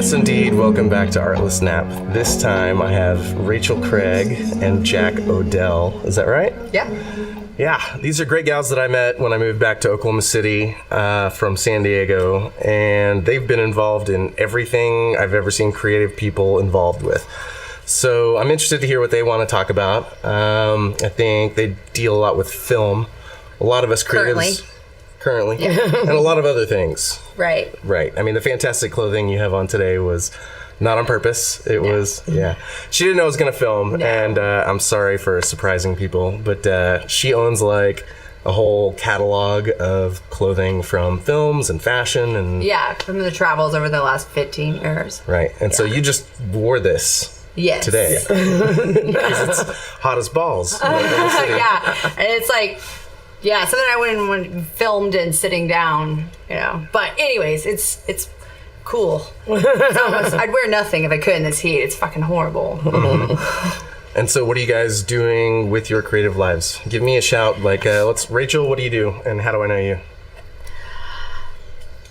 Yes, indeed. Welcome back to Artless Nap. This time I have Rachel Craig and Jack Odell. Is that right? Yeah. Yeah, these are great gals that I met when I moved back to Oklahoma City from San Diego, and they've been involved in everything I've ever seen creative people involved with. So I'm interested to hear what they want to talk about. I think they deal a lot with film. A lot of us creatives... Currently. And a lot of other things. Right. I mean, the fantastic clothing you have on today was not on purpose. It was, She didn't know I was going to film, and I'm sorry for surprising people, but she owns like a whole catalog of clothing from films and fashion and... Yeah, from the travels over the last 15 years. Right. And so you just wore this today. Because it's hot as balls. Yeah. And it's like... Yeah, something I wouldn't want filmed and sitting down, you know. But anyways, it's cool. It's almost, I'd wear nothing if I could in this heat. It's fucking horrible. And so what are you guys doing with your creative lives? Give me a shout. Like, Rachel, what do you do? And how do I know you?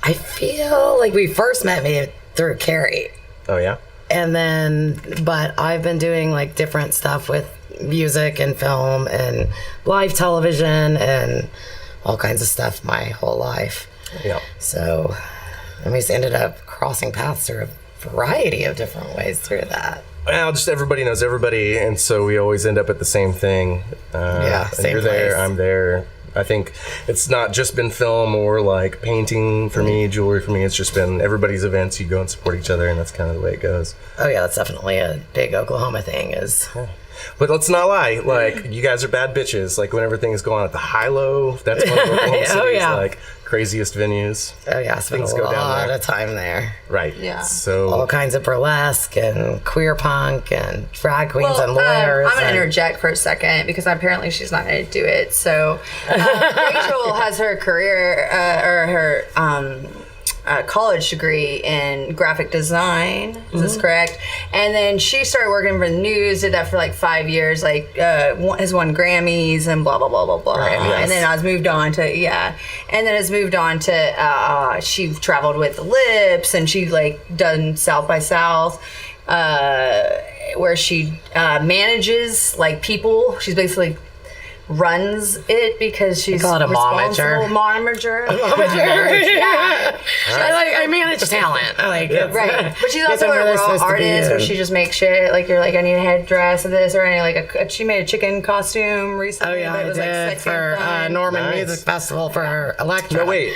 I feel like we first met me through Kerry. Oh, yeah? But I've been doing like different stuff with music and film and live television and all kinds of stuff my whole life. Yeah. So, and we just ended up crossing paths through a variety of different ways through that. Well, just everybody knows everybody, and so we always end up at the same thing. Same you're place. there, I'm there. I think it's not just been film or like painting for me, jewelry for me. It's just been everybody's events. You go and support each other, and that's kind of the way it goes. Oh yeah, that's definitely a big Oklahoma thing. But let's not lie. Like, you guys are bad bitches. Like, whenever things go on at the HiLo, that's one of Oklahoma City's like craziest venues. Oh yeah, spent a lot of time there. Right. Yeah. So all kinds of burlesque and queer punk and drag queens and lawyers. I'm going to interject for a second because apparently she's not going to do it. So Rachel has her career or her college degree in graphic design. Is this correct? And then she started working for the news, did that for like 5 years, like has won Grammys and blah, blah, blah, blah, blah. Right, yes. And then I was moved on to, and then has moved on to, she traveled with the Lips and she like done South by South, where she manages like people. She's basically runs it because she's call it a responsible. Momager. Yeah. I manage talent. Right. But she's also a raw artist where she just makes shit. Like, you're like, I need a headdress of this, or I need like she made a chicken costume recently. Oh, yeah, but it was I did like for Norman Music Festival for Electra. No, wait.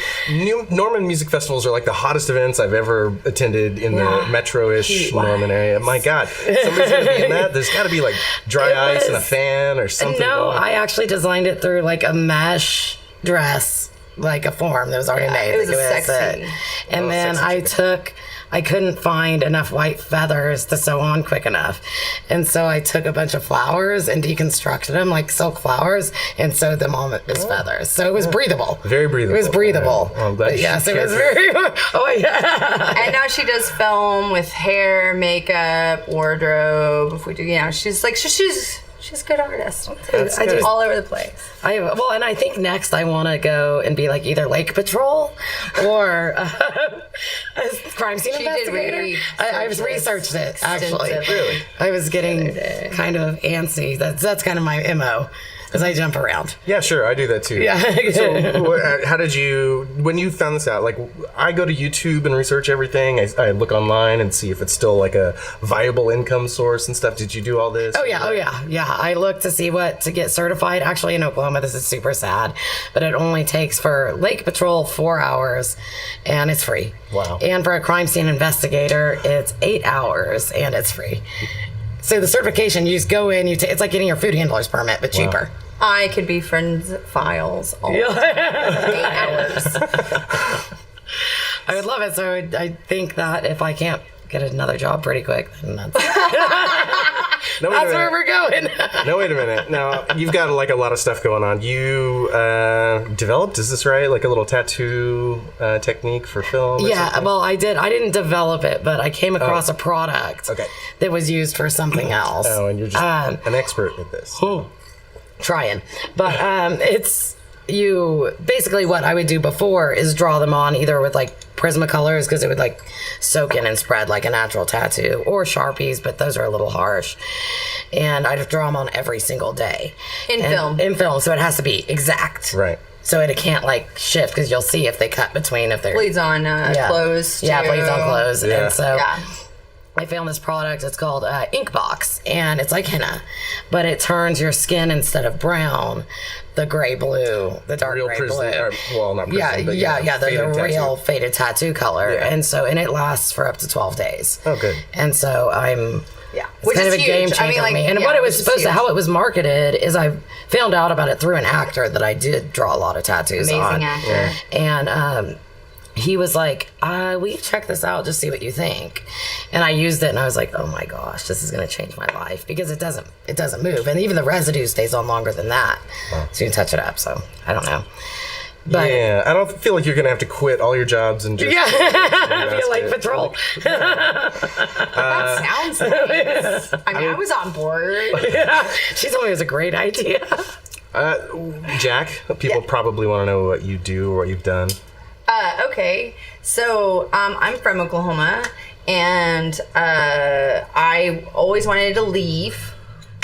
Norman Music Festivals are like the hottest events I've ever attended in the metro-ish Norman area. My God. Somebody's going to be in that? There's got to be like dry ice and a fan or something. No, I actually designed it through like a mesh dress, like a form that was already made. It was sexy. And then I couldn't find enough white feathers to sew on quick enough. And so I took a bunch of flowers and deconstructed them like silk flowers and sewed them on as feathers. So it was breathable. Very breathable. It was breathable. Well, I'm glad yes, it was very... Oh, yeah. And now she does film with hair, makeup, wardrobe. If we do, she's like, she's a good artist. I do all over the place. And I think next I want to go and be like either Lake Patrol or a crime scene investigator. I've researched it, actually. Really? I was getting kind of antsy. That's kind of my MO. Because I jump around. Yeah, sure. I do that too. Yeah. So how did you, when you found this out, like I go to YouTube and research everything. I look online and see if it's still like a viable income source and stuff. Did you do all this? Oh, yeah. Yeah. I look to see what to get certified. Actually, in Oklahoma, this is super sad, but it only takes for Lake Patrol 4 hours and it's free. Wow. And for a crime scene investigator, it's 8 hours and it's free. So the certification, you just go in, it's like getting your food handler's permit, but cheaper. I could be friends files all 8 hours. I would love it. So I think that if I can't get another job pretty quick, then that's where we're going. No, wait a minute. Now, you've got like a lot of stuff going on. You developed, is this right? Like a little tattoo technique for film? Yeah, well, I did. I didn't develop it, but I came across a product that was used for something else. Oh, and you're just an expert at this. Trying. But you basically what I would do before is draw them on either with like Prismacolors because it would like soak in and spread like a natural tattoo, or Sharpies, but those are a little harsh. And I'd draw them on every single day In film, so it has to be exact. Right. So it can't like shift because you'll see if they cut between if they're bleeds on clothes. Yeah, bleeds on clothes. Yeah. And so I found this product. It's called Inkbox, and it's like henna, but it turns your skin instead of brown, the gray blue, the dark Real gray prison, blue. well, not prison, but the real tattoo. faded tattoo color, Yeah. and it lasts for up to 12 days. Oh, good. And so it's Which kind is of a game huge. changer I mean, for like, me. And yeah, what it was which is supposed to, huge. how it was marketed is I found out about it through an actor that I did draw a lot of tattoos on. Amazing actor. And he was like, will you check this out? Just see what you think. And I used it and I was like, oh my gosh, this is going to change my life because it doesn't move. And even the residue stays on longer than that. So you can touch it up. So I don't know. But Yeah, I don't feel like you're going to have to quit all your jobs and just... I feel like patrol. That sounds nice. I mean, I was on board. She told me it was a great idea. Jack, people probably want to know what you do or what you've done. Okay, so I'm from Oklahoma, and I always wanted to leave.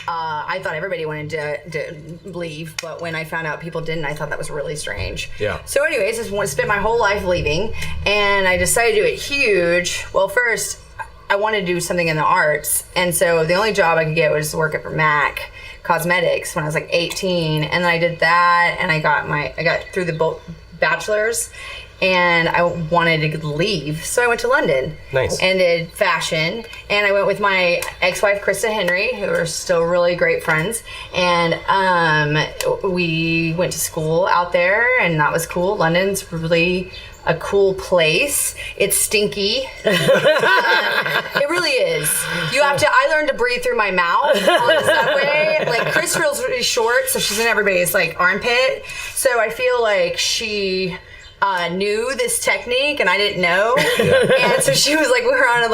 I thought everybody wanted to leave, but when I found out people didn't, I thought that was really strange. Yeah. So anyways, I just want to spend my whole life leaving, and I decided to do it huge. Well, first, I wanted to do something in the arts, and so the only job I could get was working for MAC Cosmetics when I was like 18, and then I did that, and I got through the bachelor's, and I wanted to leave, so I went to London. Nice. And did fashion, and I went with my ex-wife Krista Henry, who are still really great friends, and we went to school out there, and that was cool. London's really a cool place. It's stinky. It really is. I learned to breathe through my mouth on the subway. Like, Chris feels really short, so she's in everybody's like armpit. So I feel like she knew this technique and I didn't know. And so she was like, we were on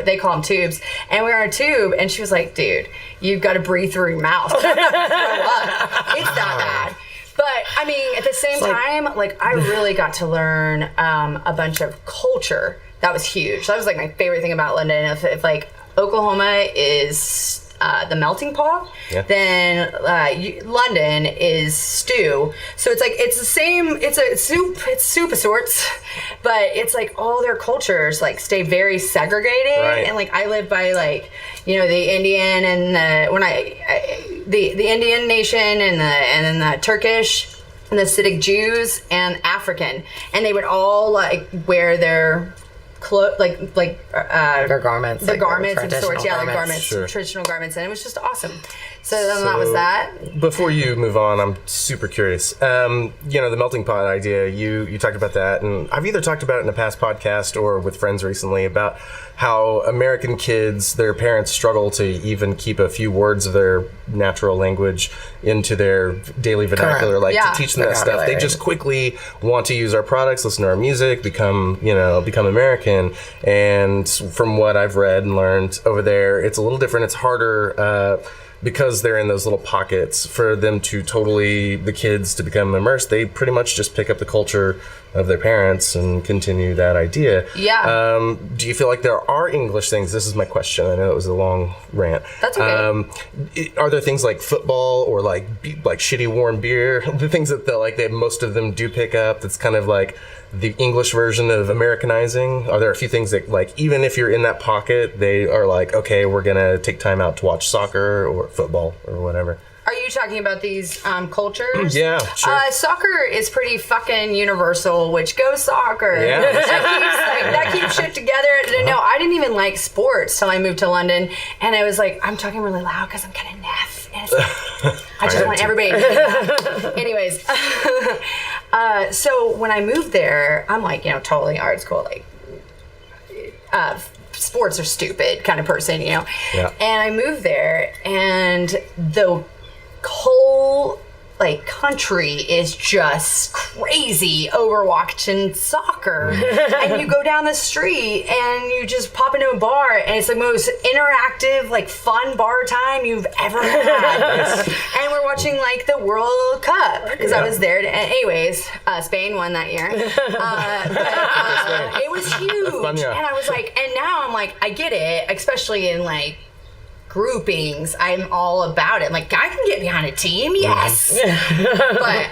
they call them tubes, and we were on a tube, and she was like, dude, you've got to breathe through your mouth. It's that bad. But I mean, at the same time, like, I really got to learn a bunch of culture. That was huge. That was like my favorite thing about London. If like Oklahoma is the melting pot, then London is stew. So it's like, it's the same, it's soup of sorts, but it's like all their cultures like stay very segregated. Right. And like, I live by like, the Indian and the Indian nation and then the Turkish and the Hasidic Jews and African, and they would all like wear their Their garments. The like garments of traditional sorts, like garments, Sure. traditional garments, and it was just awesome. So then that was that. Before you move on, I'm super curious. The melting pot idea, you talked about that, and I've either talked about it in a past podcast or with friends recently about how American kids, their parents struggle to even keep a few words of their natural language into their daily vernacular, to teach them that stuff. They just quickly want to use our products, listen to our music, become American. And from what I've read and learned over there, it's a little different. It's harder because they're in those little pockets for them to the kids to become immersed. They pretty much just pick up the culture of their parents and continue that idea. Yeah. Do you feel like there are English things? This is my question. I know it was a long rant. That's okay. Are there things like football or like shitty warm beer? The things that most of them do pick up. That's kind of like the English version of Americanizing. Are there a few things that, like, even if you're in that pocket, they are like, okay, we're gonna take time out to watch soccer or football or whatever? Are you talking about these cultures? Yeah, sure. Soccer is pretty fucking universal, which go soccer. Yeah. that keeps shit together. No, I didn't even like sports till I moved to London, and I was like, I'm talking really loud because I'm kind of naff. And it's like, I just want everybody to hear that. Anyways, so when I moved there, I'm like, totally art school, like, sports are stupid kind of person, Yeah. And I moved there, and the whole country is just crazy over watching soccer. And you go down the street and you just pop into a bar and it's the most interactive, like fun bar time you've ever had. And we're watching like the World Cup because I was there. Anyways, Spain won that year. But it was huge. Fun, yeah. And I was like, and now I'm like, I get it, especially in like groupings. I'm all about it. Like, I can get behind a team, yes. But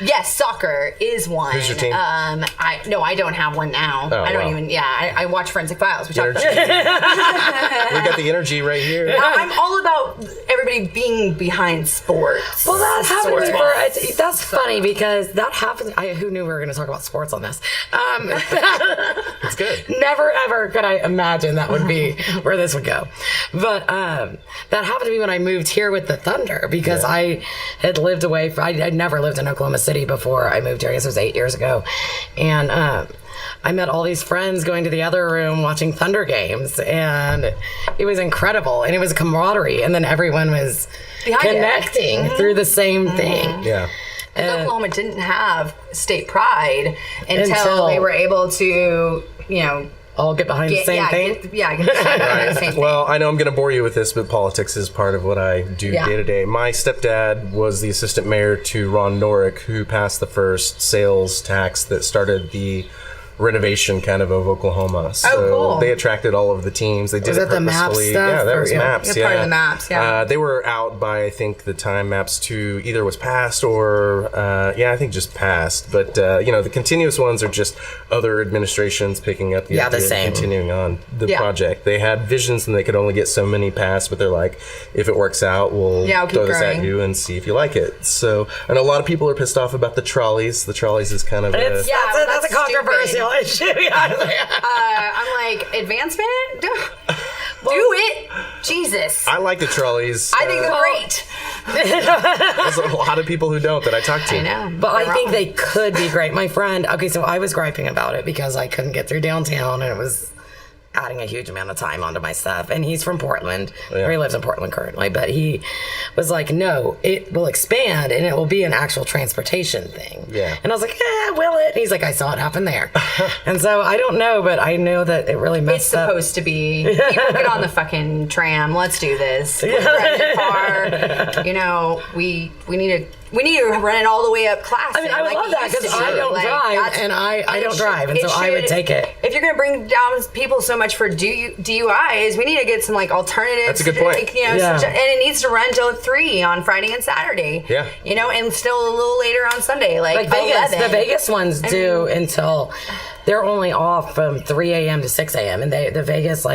yes, soccer is one. Who's your team? I don't have one now. Oh, I don't wow. even. Yeah, I watch Forensic Files. We talked about We got the energy right here. I'm all about everybody being behind sports. Well, that happened to me Sports. that's funny because that happens. Who knew we were going to talk about sports on this? It's good. Never ever could I imagine that would be where this would go. But that happened to me when I moved here with the Thunder because I had lived away. I'd never lived in Oklahoma City before I moved here. I guess it was 8 years ago. And I met all these friends going to the other room watching Thunder games. And it was incredible. And it was a camaraderie. And then everyone was Behind connecting through the same thing. Yeah. Oklahoma didn't have state pride until they were able to, all get behind the same thing. Get the same thing. Well, I know I'm going to bore you with this, but politics is part of what I do Yeah. day to day. My stepdad was the assistant mayor to Ron Norick, who passed the first sales tax that started the renovation kind of Oklahoma. So cool. they attracted all of the teams. They did Was it that the MAP purposefully. stuff, Yeah, that or- was yeah. MAPS. Yeah, part of the MAPS, yeah. They were out by, I think, the time MAPS 2 either was passed or, I think just passed. But, the continuous ones are just other administrations picking up the the idea and same. continuing on the Yeah. project. They had visions and they could only get so many passed, but they're like, if it works out, we'll I'll keep throw this at growing. you and see if you like it. So, I know a lot of people are pissed off about the trolleys. The trolleys is kind of That's a that's controversial issue. I'm like, advancement? Do it. Jesus. I like the trolleys. I think they're great. There's a lot of people who don't that I talk to. I know. But I They're think wrong. they could be great. My friend, so I was griping about it because I couldn't get through downtown and it was adding a huge amount of time onto my stuff. And he's from Portland, or he lives in Portland currently, but he was like, no, it will expand and it will be an actual transportation thing. Yeah. And I was like, will it? And he's like, I saw it happen there. And so I don't know, but I know that it really It's messed up. supposed to be. People get on the fucking tram. Let's do this. Let's rent a car. We need to run it all the way up Classic. I mean, I would love that because I don't drive and I don't drive. And so I would take it. If you're going to bring down people so much for DUIs, we need to get some alternatives. That's a good point. And it needs to run till 3 on Friday and Saturday. Yeah. And still a little later on Sunday, like Vegas. 11. The Vegas ones do until they're only off from 3 a.m. to 6 a.m. and the Vegas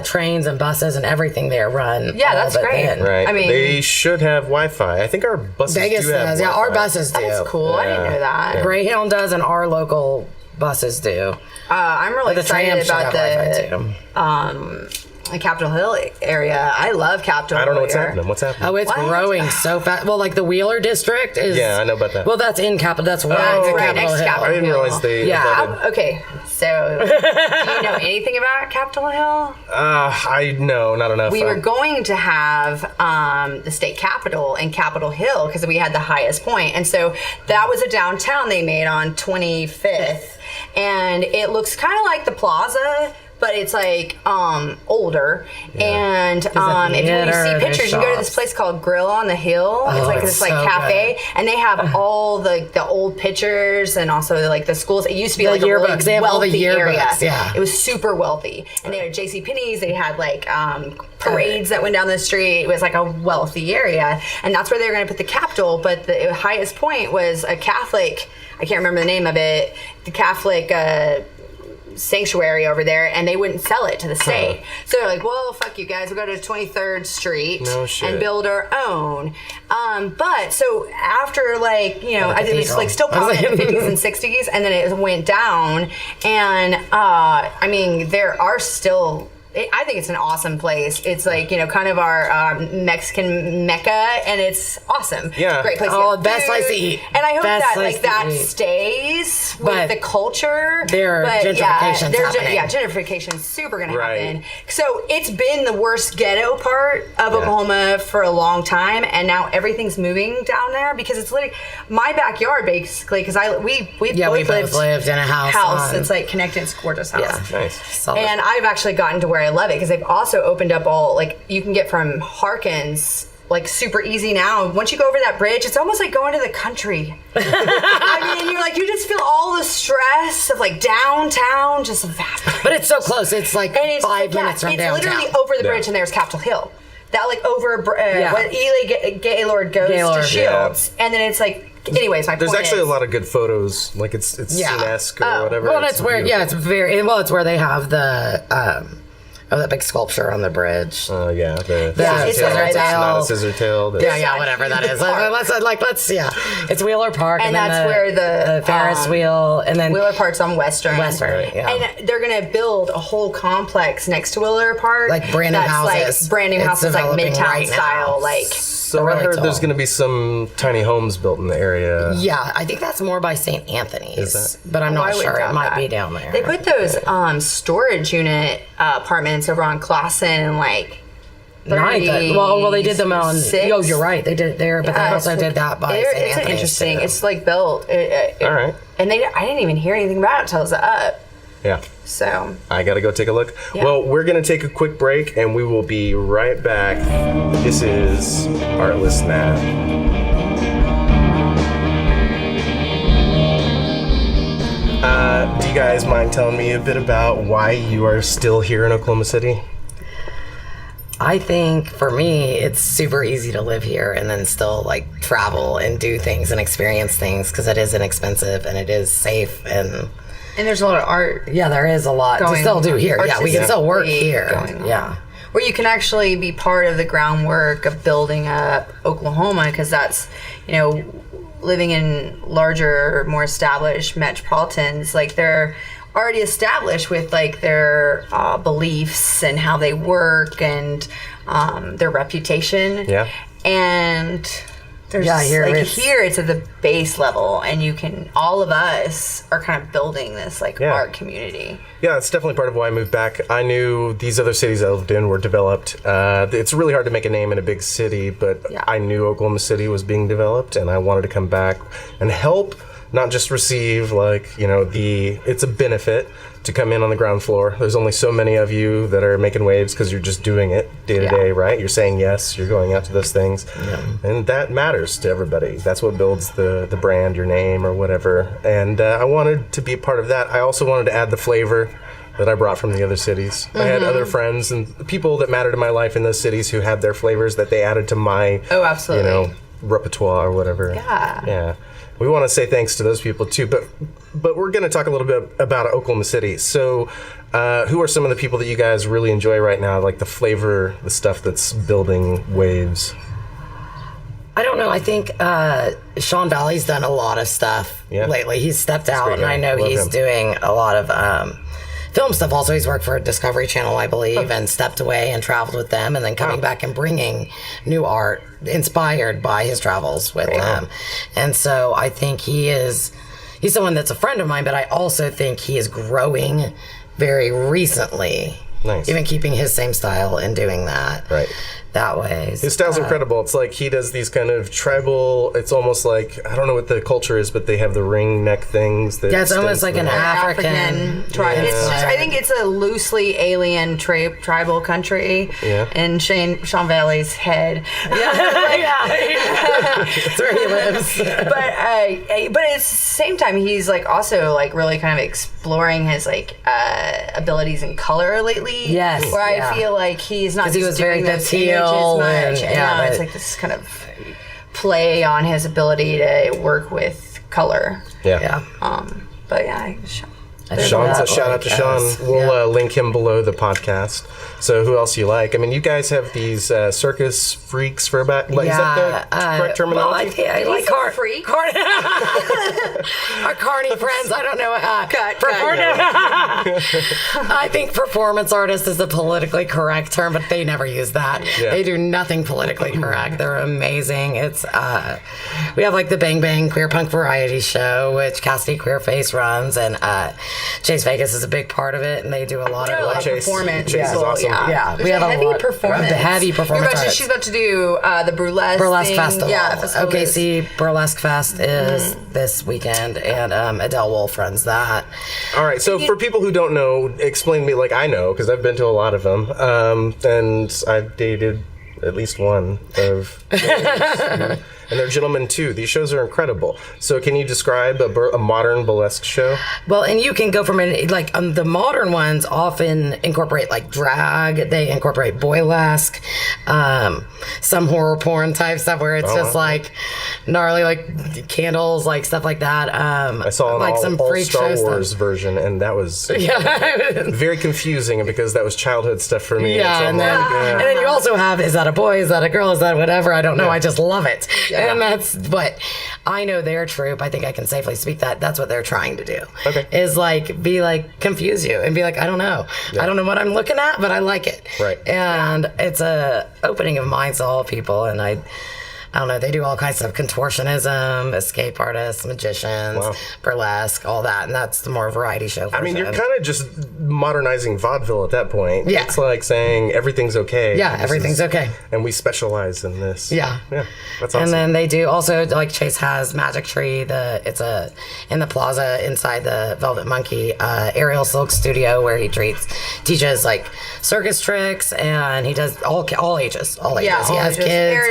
trains and buses and everything there run. Yeah, that's all but great. then. Right. I mean- they should have Wi-Fi. I think our buses Vegas do have does. Yeah, Wi-Fi. our buses do. That's cool. I didn't know that. Greyhound does and our local buses do. I'm really The tram excited should have about Wi-Fi too. the Capitol Hill area. I love Capitol Hill. I don't know what's here. happening. What's happening? Oh, it's What? growing so fast. Well, the Wheeler district is. Yeah, I know about that. Well, that's in Capitol. That's right That's in right Capitol next to Hill. Capitol I didn't realize they Yeah. abutted. Okay, so do you know anything about Capitol Hill? I know, not enough. We were going to have the state capitol in Capitol Hill because we had the highest point. And so that was a downtown they made on 25th. And it looks kind of like the plaza, but it's older. And if you see pictures, you go to this place called Grill on the Hill. It's like it's this so cafe, and they have all the old pictures and also the schools. It used to be The like a really yearbooks. They have all the wealthy area. yearbooks, yeah. It was super wealthy, and they had JCPenney's. They had parades that went down the street. It was like a wealthy area, and that's where they were going to put the Capitol. But the highest point was a Catholic. I can't remember the name of it. The Catholic sanctuary over there, and they wouldn't sell it to the state. So they're like, well, fuck you guys, we'll go to 23rd Street No shit. and build our own. But so after I think it was cathedral. still probably in the 50s and 60s, and then it went down, and there are still I think it's an awesome place. It's like, you know, kind of our Mexican Mecca, and it's awesome. Yeah. Great place. Oh, best place to eat. And I hope Best that place like to that eat. stays with But the culture. there are gentrification's happening. Gentrification's super going Right. to happen. So it's been the worst ghetto part of Oklahoma for a long time, and now everything's moving down there because it's literally my backyard, basically. Because we both lived in a house. It's like connected. It's a gorgeous house. Yeah. Nice. Solid. And I've actually gotten to where I love it because they've also opened up all, like, you can get from Harkins, like, super easy now. Once you go over that bridge, it's almost like going to the country. I mean, you're like, you just feel all the stress of, like, downtown, just vast. But it's so close. It's like And it's 5 minutes from downtown. It's literally over the bridge, and there's Capitol Hill. That, like, over what Ely Gaylord goes to Gaylord, Shields. And then it's like, anyways, my There's point actually is, a lot of good photos. Like it's scene-esque or whatever. Well, it's where beautiful. it's very well. It's where they have the that big sculpture on the bridge. The it's scissor right tail. It's not a there. scissor tail. Yeah, whatever that is. It's Wheeler Park, And then that's where the Ferris wheel, and then Wheeler Park's on Western. yeah. And they're going to build a whole complex next to Wheeler Park. Like brand new houses. Like brand new It's houses, like developing Midtown right now. style. Like, So really I heard tall. there's going to be some tiny homes built in the area. Yeah, I think that's more by St. Anthony's, Is but I'm I not would sure. It doubt might that. be down there. They put those storage unit apartments over on Clausen and like. Nice. Well, they did them on. 36. Oh, you're right. They did it there, but they also did that by St. It's Anthony's interesting. too. It's like built. All right. And I didn't even hear anything about it until it was up. Yeah. So. I got to go take a look. Yeah. Well, we're going to take a quick break and we will be right back. This is Artless Now. Do you guys mind telling me a bit about why you are still here in Oklahoma City? I think for me, it's super easy to live here and then still like travel and do things and experience things because it is inexpensive and it is safe and And there's a lot of art. yeah, there is a lot to Going still do here. Yeah, we can still work artistically here. going on. Yeah. Where you can actually be part of the groundwork of building up Oklahoma, because that's, you know, living in larger, more established metropolitans, like they're already established with like their beliefs and how they work and their reputation. Yeah. And there's here it's at the base level, and you can, all of us are kind of building this like Yeah. art community. Yeah, that's definitely part of why I moved back. I knew these other cities I lived in were developed. It's really hard to make a name in a big city, but Yeah. I knew Oklahoma City was being developed, and I wanted to come back and help, not just receive, like, you know, it's a benefit to come in on the ground floor. There's only so many of you that are making waves because you're just doing it day to day, right? You're saying yes, you're going out to those things. And that matters to everybody. That's what builds the brand, your name, or whatever. And I wanted to be a part of that. I also wanted to add the flavor that I brought from the other cities. I had other friends and people that mattered in my life in those cities who had their flavors that they added to my, Oh, absolutely. you know, repertoire or whatever. Yeah. Yeah. We want to say thanks to those people too, but we're going to talk a little bit about Oklahoma City. So, who are some of the people that you guys really enjoy right now? Like the flavor, the stuff that's building waves. I don't know. I think Sean Valley's done a lot of stuff lately. He's stepped out, great and I guy. know Love he's him. doing a lot of film stuff. Also, he's worked for Discovery Channel, I believe, and stepped away and traveled with them, and then coming back and bringing new art inspired by his travels with them. And so I think he's someone that's a friend of mine, but I also think he is growing very recently. Nice. Even keeping his same style and doing that. Right. That way. His style's incredible. It's like he does these kind of tribal, it's almost like, I don't know what the culture is, but they have the ring neck things. That Yeah, it's almost like an African tribe. Yeah. It's just, I think it's a loosely alien tribal country. Yeah. In Sean Valley's head. That's where he lives. But at the same time, he's like also like really kind of exploring his like abilities in color lately. Yes, Where yeah. I feel like he's not Because he just was very doing those teal images much. and- And yeah, now it's but- like this kind of play on his ability to work with color. Yeah. Yeah. But yeah, Sean, so shout out to Sean. We'll link him below the podcast. So who else you like? I mean, you guys have these circus freaks for about. Is that the correct terminology? Well, I like freak. Our carny friends. I don't know. Cut. I think performance artist is a politically correct term, but they never use that. Yeah. They do nothing politically correct. They're amazing. It's we have like the Bang Bang Queer Punk Variety Show, which Cassidy Queerface runs, and Chase Vegas is a big part of it, and they do a lot of like performance. Chase is awesome. Yeah, we have a heavy performance. The heavy performance. She's about to do the burlesque thing. Festival. Yeah, festival OKC Burlesque Fest is this weekend, and Adele Wolf runs that. All right, so for people who don't know, explain to me, like I know, because I've been to a lot of them, and I've dated at least one of those. And they're gentlemen too. These shows are incredible. So can you describe a modern burlesque show? Well, and you can go from the modern ones often incorporate like drag. They incorporate boylesque, some horror porn type stuff where it's just like gnarly, like candles, like stuff like that. I saw an like all freak Star show Wars stuff. version, and that was very confusing because that was childhood stuff for me. Yeah, so and then you also have, is that a boy? Is that a girl? Is that whatever? I don't know. I just love it. Yeah. And that's, but I know their troupe. I think I can safely speak that that's what they're trying to do. Okay. Is like, be like, confuse you and be like, I don't know. Yeah. I don't know what I'm looking at, but I like it. Right. And it's a opening of minds to all people. And I don't know, they do all kinds of contortionism, escape artists, magicians, burlesque, all that. And that's the more variety show version. I mean, you're kind of just modernizing vaudeville at that point. Yeah. It's like saying everything's okay. Yeah, everything's okay. And we specialize in this. Yeah. Yeah, that's awesome. And then they do also, like Chase has Magic Tree, it's in the plaza inside the Velvet Monkey, Aerial Silk Studio, where he teaches like circus tricks, and he does all ages. Yeah, he has ages. kids.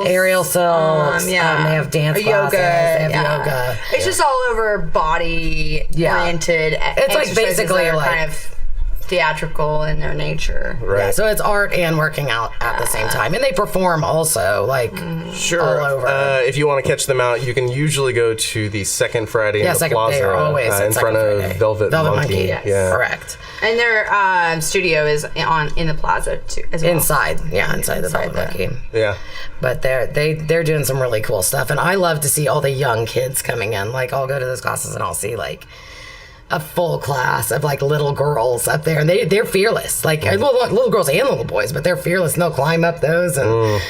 Aerial silks. They have dance classes. They have yoga. It's just all over body oriented. It's like basically like kind of theatrical in their nature. Right. Yeah, so it's art and working out at the same time, and they perform also like all over. If you want to catch them out, you can usually go to the second Friday in the plaza, they are always in front of Velvet Monkey. Yes. Yeah, correct. And their studio is in the plaza too, as well. Inside the Velvet Monkey. Yeah. But they're doing some really cool stuff, and I love to see all the young kids coming in. Like I'll go to those classes and I'll see like a full class of like little girls up there, and they're fearless, like little girls and little boys, but they're fearless, and they'll climb up those and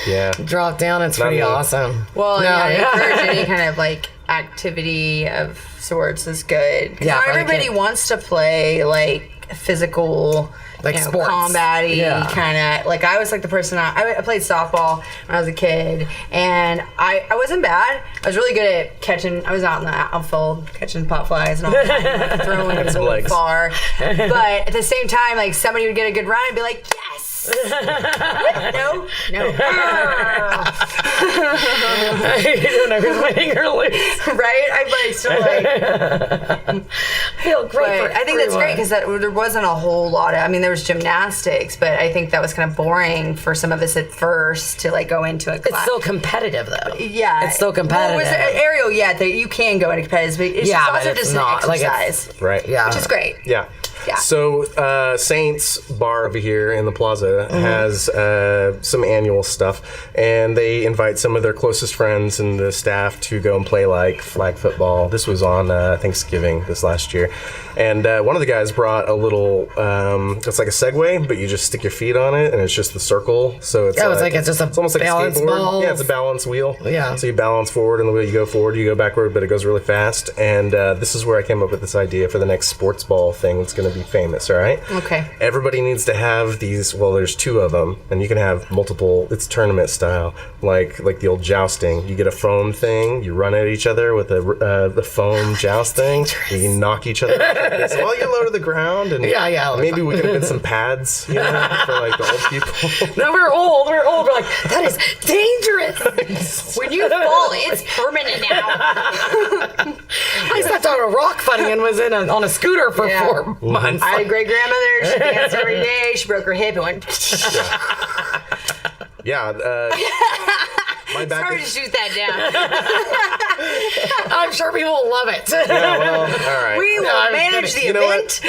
drop down. It's pretty awesome. Well, encourage any kind of like activity of sorts is good. Yeah, not everybody wants to play like physical, like sports, combat-y kind of. Like I was like the person I played softball when I was a kid, and I wasn't bad. I was really good at catching. I was out in the outfield catching pop flies and all that, like, throwing it really far. But at the same time, like somebody would get a good run and be like, yes. No. You don't know who's winning or losing, right? I'm like still like feel great. But I think that's great because there wasn't a whole lot of. I mean, there was gymnastics, but I think that was kind of boring for some of us at first to like go into a class. It's still competitive though. Yeah, it's still competitive. Well, it was aerial, you can go into competitive, but it's also just an exercise, right? Yeah, which is great. Yeah. So Saints Bar over here in the plaza has some annual stuff, and they invite some of their closest friends and the staff to go and play like flag football. This was on Thanksgiving this last year, and one of the guys brought a little it's like a Segway, but you just stick your feet on it and it's just the circle, so it's it's almost like a skateboard. Ball. Yeah, it's a balance wheel. Yeah, so you balance forward, and the way you go forward, you go backward, but it goes really fast. And this is where I came up with this idea for the next sports ball thing. It's going to be famous, all right? Okay. Everybody needs to have these. Well, there's two of them, and you can have multiple. It's tournament style, like the old jousting. You get a foam thing, you run at each other with the foam jousting. You can knock each other out. So while you're low to the ground, and maybe we can get some pads, for like the old people. No, we're old. We're like, that is dangerous. When you fall, it's permanent now. I stepped on a rock funny and was on a scooter for 4 months. I had a great grandmother. She danced every day. She broke her hip and went. My back it's hard to shoot that down. I'm sure people will love it. Yeah, well, all right. We will manage the You know event.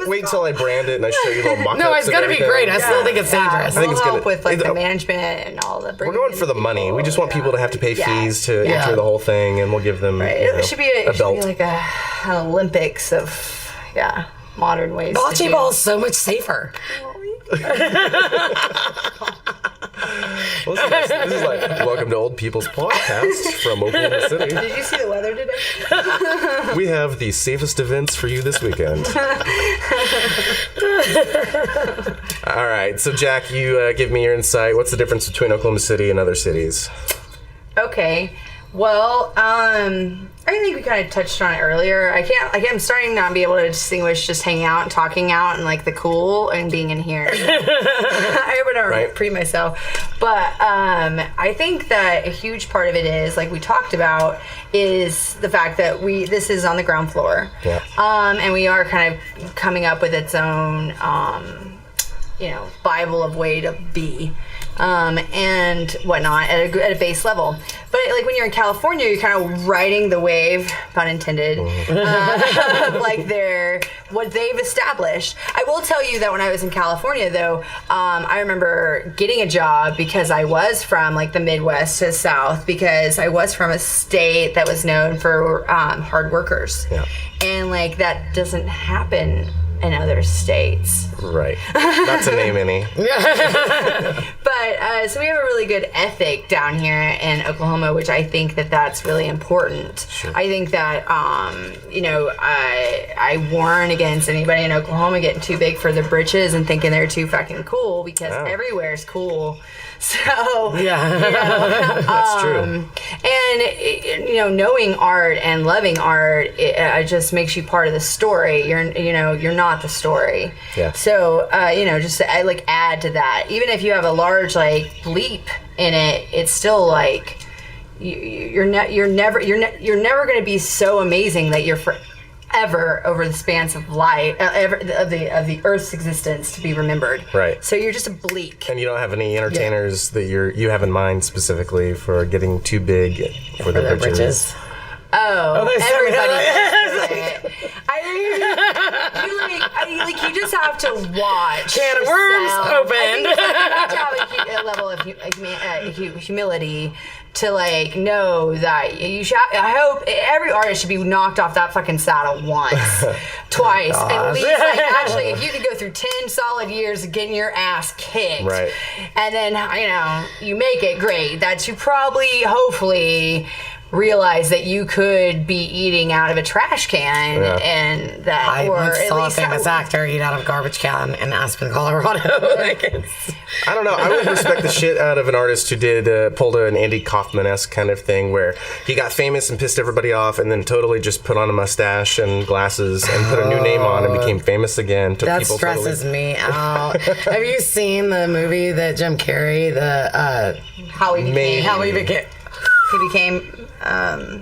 Wait till I brand it and I show you little mock-ups. No, it's going to be great. I still think it's dangerous. I think We'll it's help gonna- with like the it- management and all the. We're going for the money. We just want people to have to pay fees to Yeah. enter the whole thing, and we'll give them It should be a belt. like an Olympics of modern ways. Bocce ball is so much safer. Well, this is like welcome to Old People's Podcast from Oklahoma City. Did you see the weather today? We have the safest events for you this weekend. All right, so Jack, you give me your insight. What's the difference between Oklahoma City and other cities? Okay. Well, I think we kind of touched on it earlier. I'm starting to not be able to distinguish just hanging out and talking out and like the cool and being in here. I hope I don't repeat myself. But I think that a huge part of it is, like we talked about, is the fact that this is on the ground floor. Yeah. And we are kind of coming up with its own, Bible of way to be. And whatnot at a base level. But like when you're in California, you're kind of riding the wave, pun intended, of like what they've established. I will tell you that when I was in California, though, I remember getting a job because I was from like the Midwest to the South, because I was from a state that was known for hard workers. Yeah. And like that doesn't happen in other states. Right. Not to name any. But so we have a really good ethic down here in Oklahoma, which I think that's really important. Sure. I think that I warn against anybody in Oklahoma getting too big for their britches and thinking they're too fucking cool, because everywhere's cool. So That's true. And knowing art and loving art, it just makes you part of the story. You're not the story. Yeah. So just to add to that, even if you have a large like leap in it, it's still like you're never going to be so amazing that you're forever over the spans of life, of the Earth's existence to be remembered. Right. So you're just a bleak. And you don't have any entertainers that you have in mind specifically for getting too big for their britches. Oh, there's so you just have to watch. Can of worms opened. I think you have to have a level of humility to know that you should. I hope every artist should be knocked off that fucking saddle once, twice, at least. Actually, if you could go through 10 solid years of getting your ass kicked, right, and then you make it great, that you probably, hopefully, realize that you could be eating out of a trash can, and that, I or once at saw a least famous actor eat out of a garbage can in Aspen, Colorado. I don't know. I would respect the shit out of an artist who pulled an Andy Kaufman-esque kind of thing, where he got famous and pissed everybody off, and then totally just put on a mustache and glasses and put a new name on and became famous again. That stresses me out. Have you seen the movie that Jim Carrey, how he became. He became.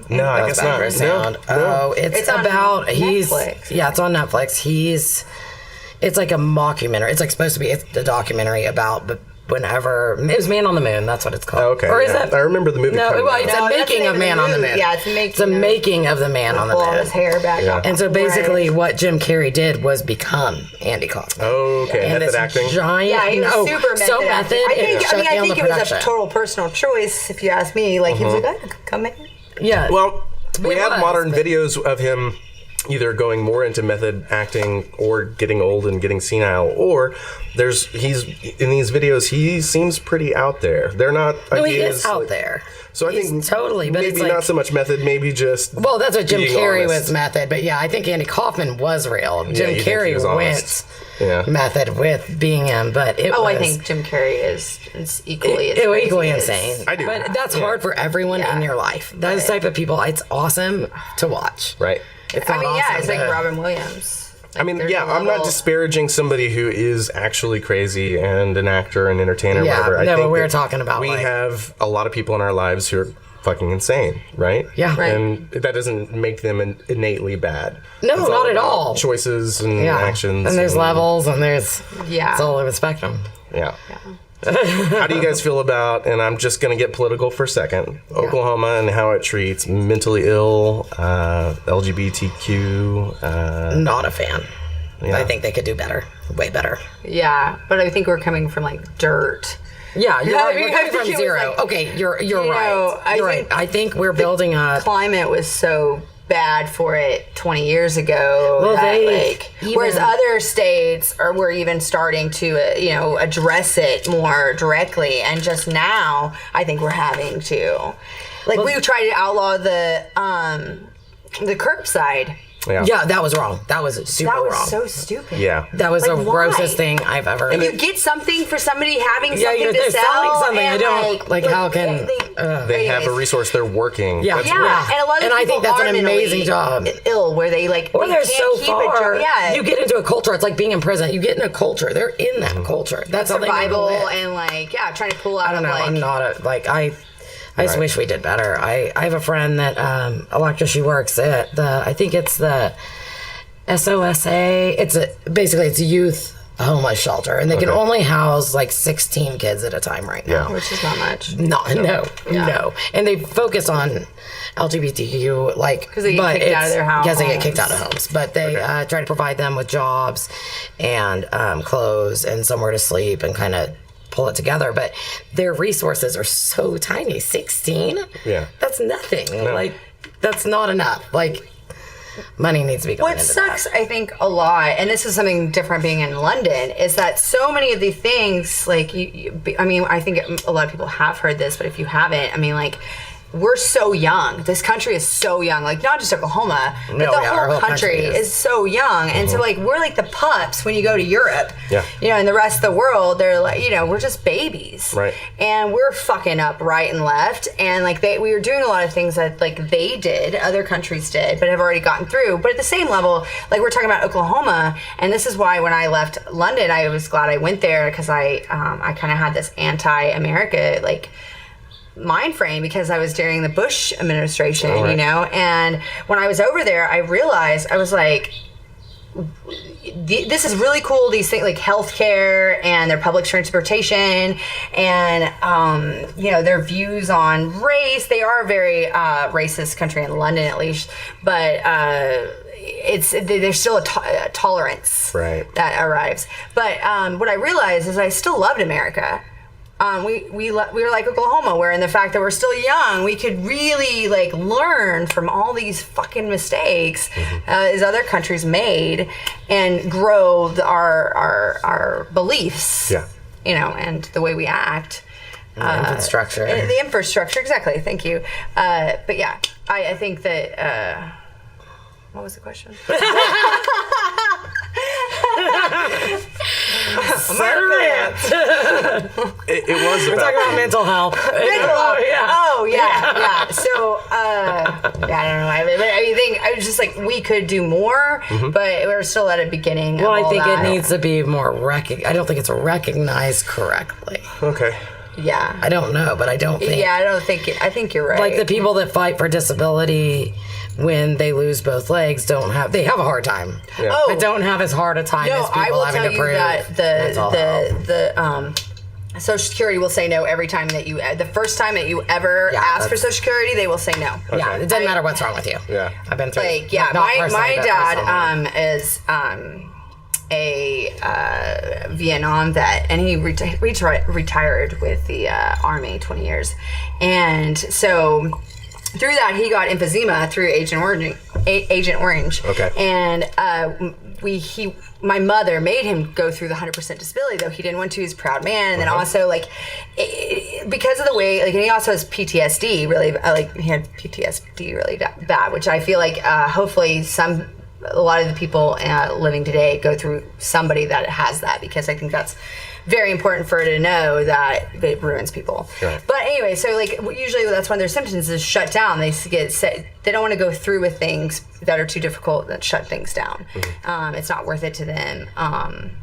No, I guess not. No. Oh, it's about Netflix. It's on Netflix. It's like a mockumentary. It's like supposed to be a documentary about whenever it was Man on the Moon. That's what it's called. Oh, okay. Or is that? I remember the movie. No, it's No, a that's making the of name Man of on the the movie. Moon. Yeah, it's a making of the Man on the pull Moon. his hair back up. And so basically, what Jim Carrey did was become Andy Kaufman. Okay, and method this acting. Giant, He was super method. so method. I think it was production. a total personal choice, if you ask me. Like he was like, I could come in. Yeah. Well, we have modern but- videos of him either going more into method acting or getting old and getting senile, or he's in these videos he seems pretty out there. They're not No, ideas he is out like- there. So I He's think totally, but maybe it's like, not so much method, maybe just well, that's what Jim being Carrey honest. was method, but yeah, I think Andy Kaufman was real. Jim you think he Carrey was honest. went method with being him, but it was. I think Jim Carrey is equally as equally crazy as- insane. I do. But that's hard for everyone in your life. Those type of people, it's awesome to watch. right. It's I not mean, awesome it's like to- Robin Williams. I mean, there's yeah, a I'm not level- disparaging somebody who is actually crazy and an actor and entertainer, Yeah, whatever. I no, think but we're that talking about, we like- have a lot of people in our lives who are fucking insane, right? Yeah. Right. And that doesn't make them innately bad. No, It's not at about all. Choices and actions. And there's levels and there's Yeah. it's all over the spectrum. Yeah. How do you guys feel about, and I'm just going to get political for a second, Oklahoma and how it treats mentally ill, LGBTQ? Not a fan. Yeah. I think they could do better, way better. Yeah, but I think we're coming from like dirt. Yeah, you're right. We're I coming think from it was zero. like, okay, you're right. You're right. I think we're building up. Climate was so bad for it 20 years ago. Well, whereas other states were even starting to, address it more directly, and just now, I think we're having to. We tried to outlaw the curbside. Yeah, that was wrong. That was super wrong. That was so stupid. Yeah. That was the why? grossest thing I've ever. And you get something for somebody having something to they're sell. selling something. I And don't how can They have a resource. They're working. Yeah, That's yeah, right. and a lot of I think people that's an are amazing job. Ill, where they Or they they're can't so keep far. a job. Yeah, You get into a culture. It's like being in prison. You get in a culture. They're in that culture. That's how they survival live. and trying to pull out. I don't know. I'm not I just Right. wish we did better. I have a friend that Electra. She works at I think it's the SOSA. It's basically a youth homeless shelter, and they can only house like 16 kids at a time right now. Which is not much. No. And they focus on LGBTQ, because they get kicked out of their house. Because they get kicked out of homes, but they try to provide them with jobs and clothes and somewhere to sleep and kind of pull it together. But their resources are so tiny. 16. Yeah. That's nothing. That's not enough. Money needs to be going What into sucks, that. I think, a lot, and this is something different being in London, is that so many of the things, I think a lot of people have heard this, but if you haven't, we're so young. This country is so young. Not just Oklahoma, but the whole country is so young. And so, we're like the pups when you go to Europe. Yeah. And the rest of the world, they're we're just babies. Right. And we're fucking up right and left. And, we were doing a lot of things that, they did, other countries did, but have already gotten through. But at the same level, we're talking about Oklahoma, and this is why when I left London, I was glad I went there, because I kind of had this anti-America, mind frame, because I was during the Bush administration, and when I was over there, I realized, I was like, this is really cool, these things like healthcare and their public transportation and their views on race. They are a very racist country, in London at least, but there's still a tolerance that arrives. But what I realized is I still loved America. We were like Oklahoma, where in the fact that we're still young, we could really learn from all these fucking mistakes as other countries made, and grow our beliefs. Yeah. And the way we act. Infrastructure. The infrastructure, exactly. Thank you. But yeah, I think that. What was the question? It was We're talking about mental health. So, I don't know. I think I was just we could do more, but we're still at a beginning. Well, I think it needs to be more I don't think it's recognized correctly. Okay. Yeah. I don't know, but I don't think. Yeah, I think you're right. The people that fight for disability, when they lose both legs, they have a hard time. Yeah. They don't have as hard a time as people having to prove that Social Security will say no every time that the first time that you ever ask for Social Security, they will say no. Okay. Yeah, it doesn't matter what's wrong with you. Yeah. I've been through my dad is a Vietnam vet, and he retired with the Army 20 years, and so through that he got emphysema through Agent Orange. Okay. And my mother made him go through the 100% disability, though he didn't want to. He's a proud man, and then also because of the way, and he also has PTSD. Really, he had PTSD really bad, which I feel hopefully a lot of the people living today go through somebody that has that, because I think that's very important for her to know that it ruins people. Right. But anyway, so usually that's when their symptoms is shut down. They they don't want to go through with things that are too difficult, that shut things down. Mm-hmm. It's not worth it to them,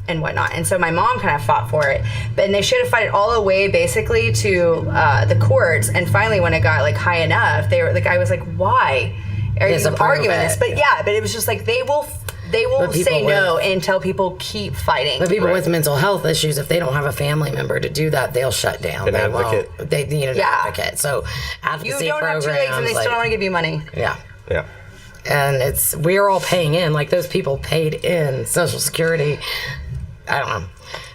and whatnot. And so my mom kind of fought for it, and they should have fought it all the way basically to the courts. And finally, when it got high enough, the guy was like, "Why are you arguing this?" But but it was just they will They won't people say no until people keep fighting. The people with mental health issues, if they don't have a family member to do that, they'll shut down. An They advocate. won't. They need an advocate. So advocacy You don't have programs. 2 legs and they still don't want to give you money. Yeah. Yeah. And we're all paying in. Like those people paid in Social Security. I don't know.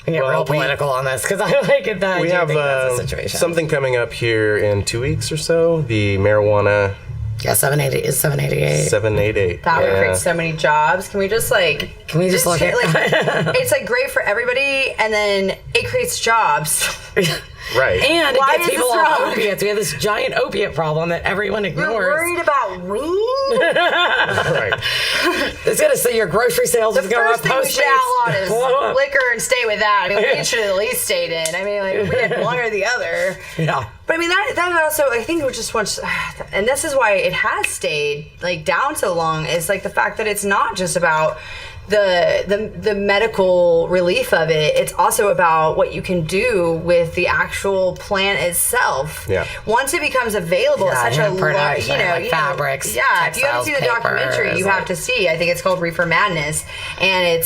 We get real political on this because I like it that We I have think that's the situation. something coming up here in 2 weeks or so. The marijuana Yeah, 788 is 788. 788. That would create so many jobs. Can we just like? Can we just look at it's like great for everybody, and then it creates jobs. Right. And Why it gets is people this off wrong? opiates. We have this giant opiate problem that everyone ignores. You're worried about weed? Right. It's gonna say your grocery sales The is going first up. thing we should outlaw is Blow up. liquor and stay with that. I mean, we should at least stayed in. I mean, like we had one or the other. Yeah. But I mean, that also, I think, just once, and this is why it has stayed like down so long, is like the fact that it's not just about the medical relief of it. It's also about what you can do with the actual plant itself. Yeah. Once it becomes available, it's such a hemp large, production, like fabrics, yeah. If you haven't textiles, seen the documentary, papers, you have to see. I think it's called Reefer Madness, and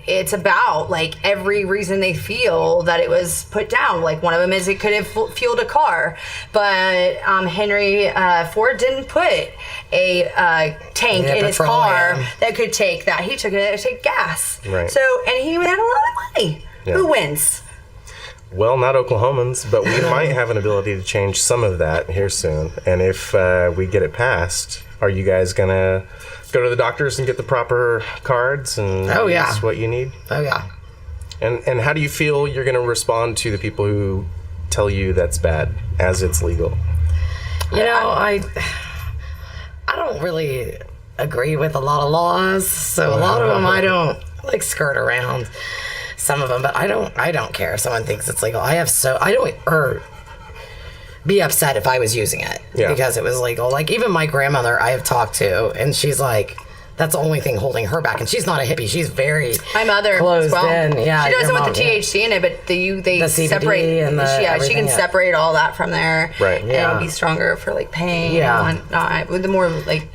it's about like every reason they feel that it was put down. Like one of them is it could have fueled a car, but Henry Ford didn't put a tank in his car petroleum. that could take that. He took it to take gas. Right. So, and he had a lot of money. Yeah. Who wins? Well, not Oklahomans, but we might have an ability to change some of that here soon. And if we get it passed, are you guys going to go to the doctors and get the proper cards and use what you need? Oh, yeah. And how do you feel you're going to respond to the people who tell you that's bad as it's legal? You know, I don't really agree with a lot of laws, so a lot of them I don't like skirt around some of them, but I don't care if someone thinks it's legal. I don't be upset if I was using it because it was legal. Like even my grandmother I have talked to, and she's like, that's the only thing holding her back, and she's not a hippie. She's very My mother closed as well. in. Yeah, she does it your with the mom, yeah. THC in it, but they The CBD separate. and the she everything, can separate all that from there. Right. And Yeah. it'll be stronger for like pain. Yeah. And whatnot. With the more like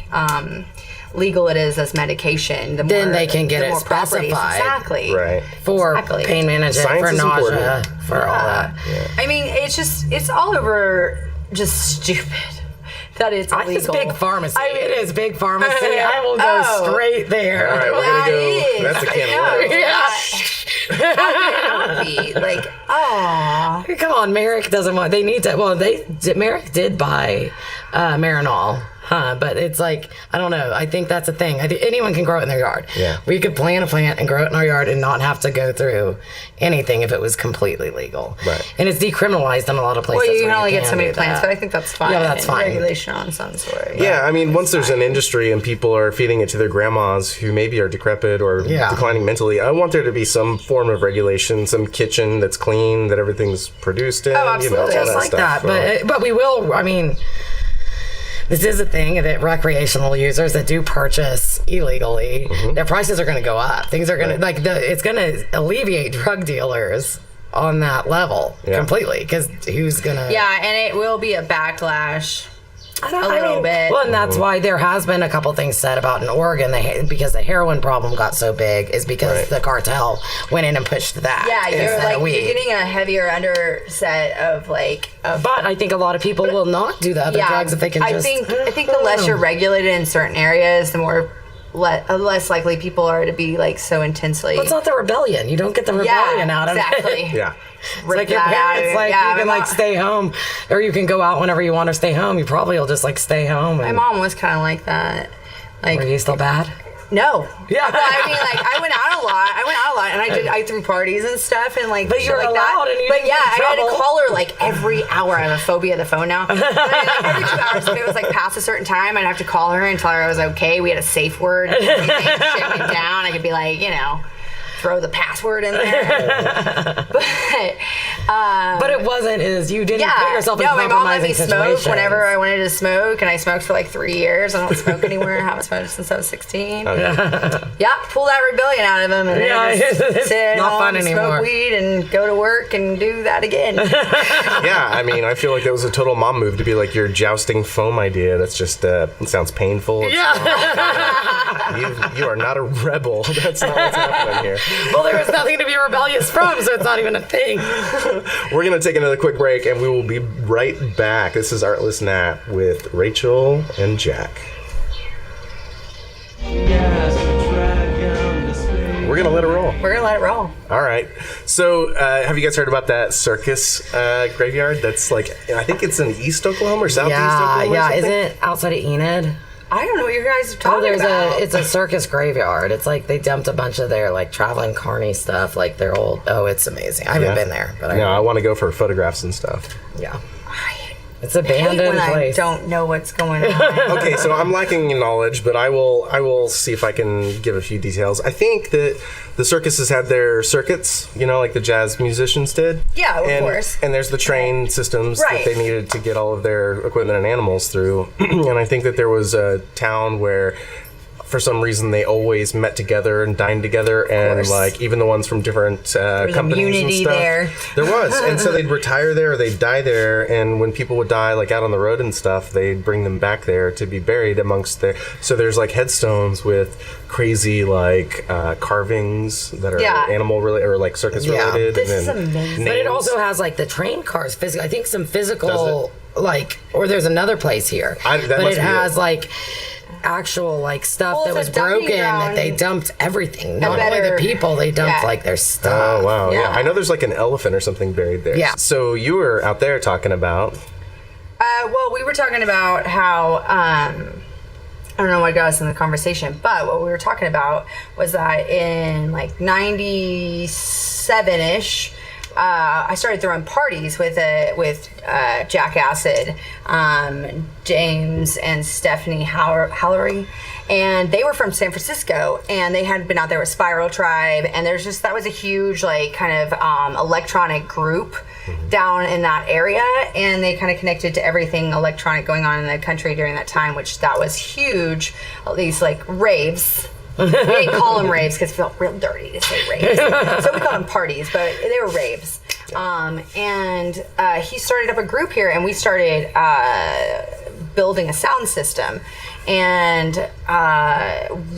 legal it is as medication, the more Then they can get the it more properties. specified. Exactly. Right. for Exactly. pain management, Science for is nausea, important. for all that. I mean, it's all over just stupid that it's illegal. It's big pharmacy. I mean, it is big pharmacy. I will go straight there. All right, we're That going to is. go. That's a can of Yeah. worms. How can it not be? Like, oh. Come on, Merrick doesn't want. They need to. Well, Merrick did buy Marinol, but it's like I don't know. I think that's a thing. I think anyone can grow it in their yard. Yeah. We could plant a plant and grow it in our yard and not have to go through anything if it was completely legal. Right. And it's decriminalized in a lot of places. Well, you where can only get can so many do plants, that. but I think that's fine. Yeah, that's fine. Regulation on some sort. Yeah, I mean, once there's an industry and people are feeding it to their grandmas who maybe are decrepit or declining mentally, I want there to be some form of regulation, some kitchen that's clean, that everything's produced in. Oh, absolutely. all Just like stuff. that. But we will. I mean, this is a thing that recreational users that do purchase illegally, their prices are going to go up. Things are going to it's going to alleviate drug dealers on that level completely because who's going to? Yeah, and it will be a backlash. A little bit. Well, and that's why there has been a couple things said about in Oregon because the heroin problem got so big is because the cartel went in and pushed that. Yeah, instead of weed. you're getting a heavier underset of But I think a lot of people will not do the other drugs if they can I think the less you're regulated in certain areas, the more less likely people are to be like so intensely. Well, it's not the rebellion. You don't get the rebellion out of exactly. it. Yeah. It's like your parents, like you can like stay home, or you can go out whenever you want to stay home. You probably will just like stay home. My mom was kind of like that. Like, were you still bad? No. Yeah. But I mean, like, I went out a lot, and I threw parties and stuff, and like, But you were like allowed, that. and you but didn't yeah, get in I had to trouble. call her like every hour. I have a phobia of the phone now. But like, every 2 hours, if it was like past a certain time, I'd have to call her and tell her I was okay. We had a safe word. And everything, shut me down. I could be like, throw the password in there. But But it wasn't you didn't put yourself in my mom let me compromising smoke situations. whenever I wanted to smoke, and I smoked for like 3 years. I don't smoke anymore. I haven't smoked since I was 16. Yeah, pull that rebellion out of them, and just sit at not home, fun anymore. smoke weed, and go to work and do that again. Yeah, I mean, I feel like that was a total mom move to be like your jousting foam idea. That's just it sounds painful. You are not a rebel. That's not what's happening here. Well, there was nothing to be rebellious from, so it's not even a thing. We're going to take another quick break, and we will be right back. This is Artless Nat with Rachel and Jack. We're going to let it roll. We're gonna let it roll. All right. So, have you guys heard about that circus graveyard? That's like, I think it's in East Oklahoma or Southeast Oklahoma. Yeah, isn't it outside of Enid? I don't know what you guys are talking about. It's a circus graveyard. It's like they dumped a bunch of their like traveling carny stuff, like their old. Oh, it's amazing. I haven't been there, but I want to go for photographs and stuff. Yeah. It's abandoned when place. I don't know what's going on. Okay, so I'm lacking in knowledge, but I will see if I can give a few details. I think that the circuses had their circuits, like the jazz musicians did. Yeah, of course. And there's the train systems that they needed to get all of their equipment and animals through. And I think that there was a town where, for some reason, they always met together and dined together, and like even the ones from different companies and stuff. There was, and so they'd retire there or they'd die there, and when people would die like out on the road and stuff, they'd bring them back there to be buried amongst their. So there's like headstones with crazy like carvings that are animal related or like circus related. This and is amazing. But it also has like the train cars physical. I think some physical or there's another place here, but it has like actual like stuff that was broken that they dumped everything. Not only the people, they dumped like their stuff. Oh wow! Yeah, I know there's like an elephant or something buried there. Yeah. So you were out there talking about. Well, we were talking about how I don't know what got us in the conversation, but what we were talking about was that in like 97-ish. I started throwing parties with Jack Acid, James and Stephanie Hallery, and they were from San Francisco, and they had been out there with Spiral Tribe, and that was a huge like kind of electronic group down in that area, and they kind of connected to everything electronic going on in the country during that time, which that was huge. All these like raves. We didn't call them raves because it felt real dirty to say raves. So we called them parties, but they were raves. And he started up a group here, and we started building a sound system, and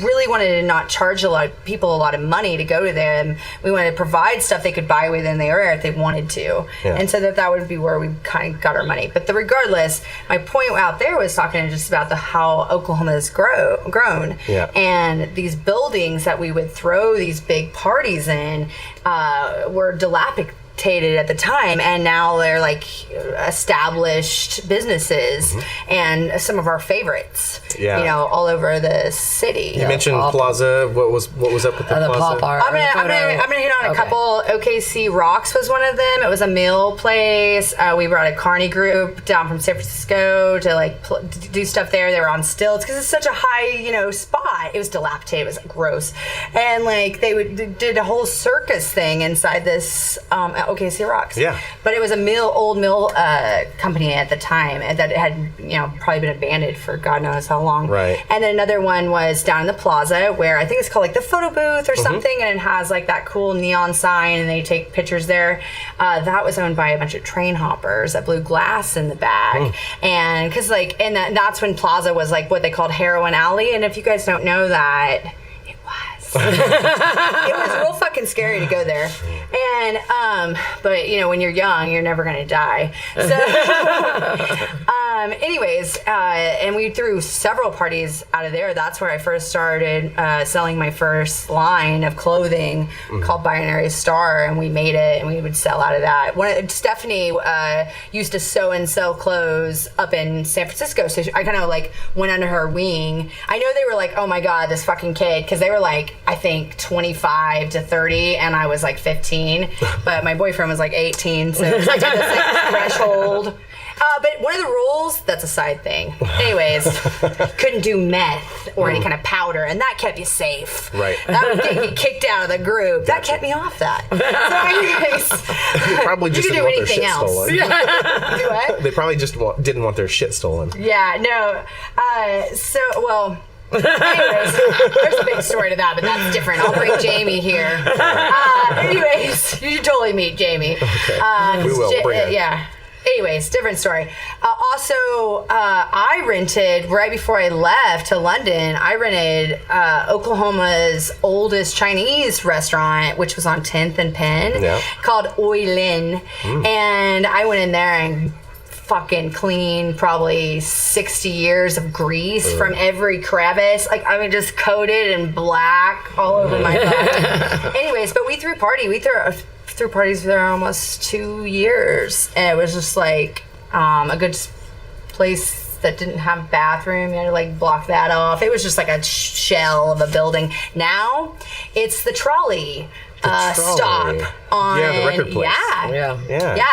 really wanted to not charge a lot of people a lot of money to go to them. We wanted to provide stuff they could buy within the area if they wanted to, and so that would be where we kind of got our money. But regardless, my point out there was talking just about how Oklahoma has grown, and these buildings that we would throw these big parties in were dilapidated at the time, and now they're like established businesses and some of our favorites, all over the city. You mentioned Plaza. What was up with the Plaza? Pop art. I'm gonna hit on a couple. OKC Rocks was one of them. It was a meal place. We brought a carny group down from San Francisco to like do stuff there. They were on stilts because it's such a high spot. It was dilapidated. It was gross, and like they did a whole circus thing inside this OKC Rocks. Yeah. But it was a old mill company at the time that had probably been abandoned for God knows how long. Right. And then another one was down in the Plaza where I think it's called like the photo booth or something, and it has like that cool neon sign, and they take pictures there. That was owned by a bunch of train hoppers that blew glass in the back, and because that's when Plaza was like what they called Heroin Alley, and if you guys don't know that. It was real fucking scary to go there, and but when you're young, you're never gonna die. So, anyways, and we threw several parties out of there. That's where I first started selling my first line of clothing called Binary Star, and we made it, and we would sell out of that. Stephanie used to sew and sell clothes up in San Francisco, so I kind of like went under her wing. I know they were like, "Oh my God, this fucking kid," because they were like, I think 25 to 30, and I was like 15, but my boyfriend was like 18, so it was like this like threshold. But one of the rules, that's a side thing. Anyways, couldn't do meth or any kind of powder, and that kept you safe. Right. That would get you kicked out of the group. That kept me off that. So anyways, You probably just you didn't could do want their anything shit else. stolen. Do what? They probably just didn't want their shit stolen. Yeah, no. Anyways, there's a big story to that, but that's different. I'll bring Jamie here. Anyways, you should totally meet Jamie. Okay. We will. Bring her. Yeah. Anyways, different story. Also, I rented, right before I left to London, I rented Oklahoma's oldest Chinese restaurant, which was on 10th and Penn, called Oi Lin. And I went in there and fucking clean probably 60 years of grease from every crevice. Like, I mean, just coated in black all over my body. Anyways, but we threw parties there almost 2 years. And it was just like a good place that didn't have a bathroom. You had to like block that off. It was just like a shell of a building. Now it's the trolley. Stop on the record place. Yeah,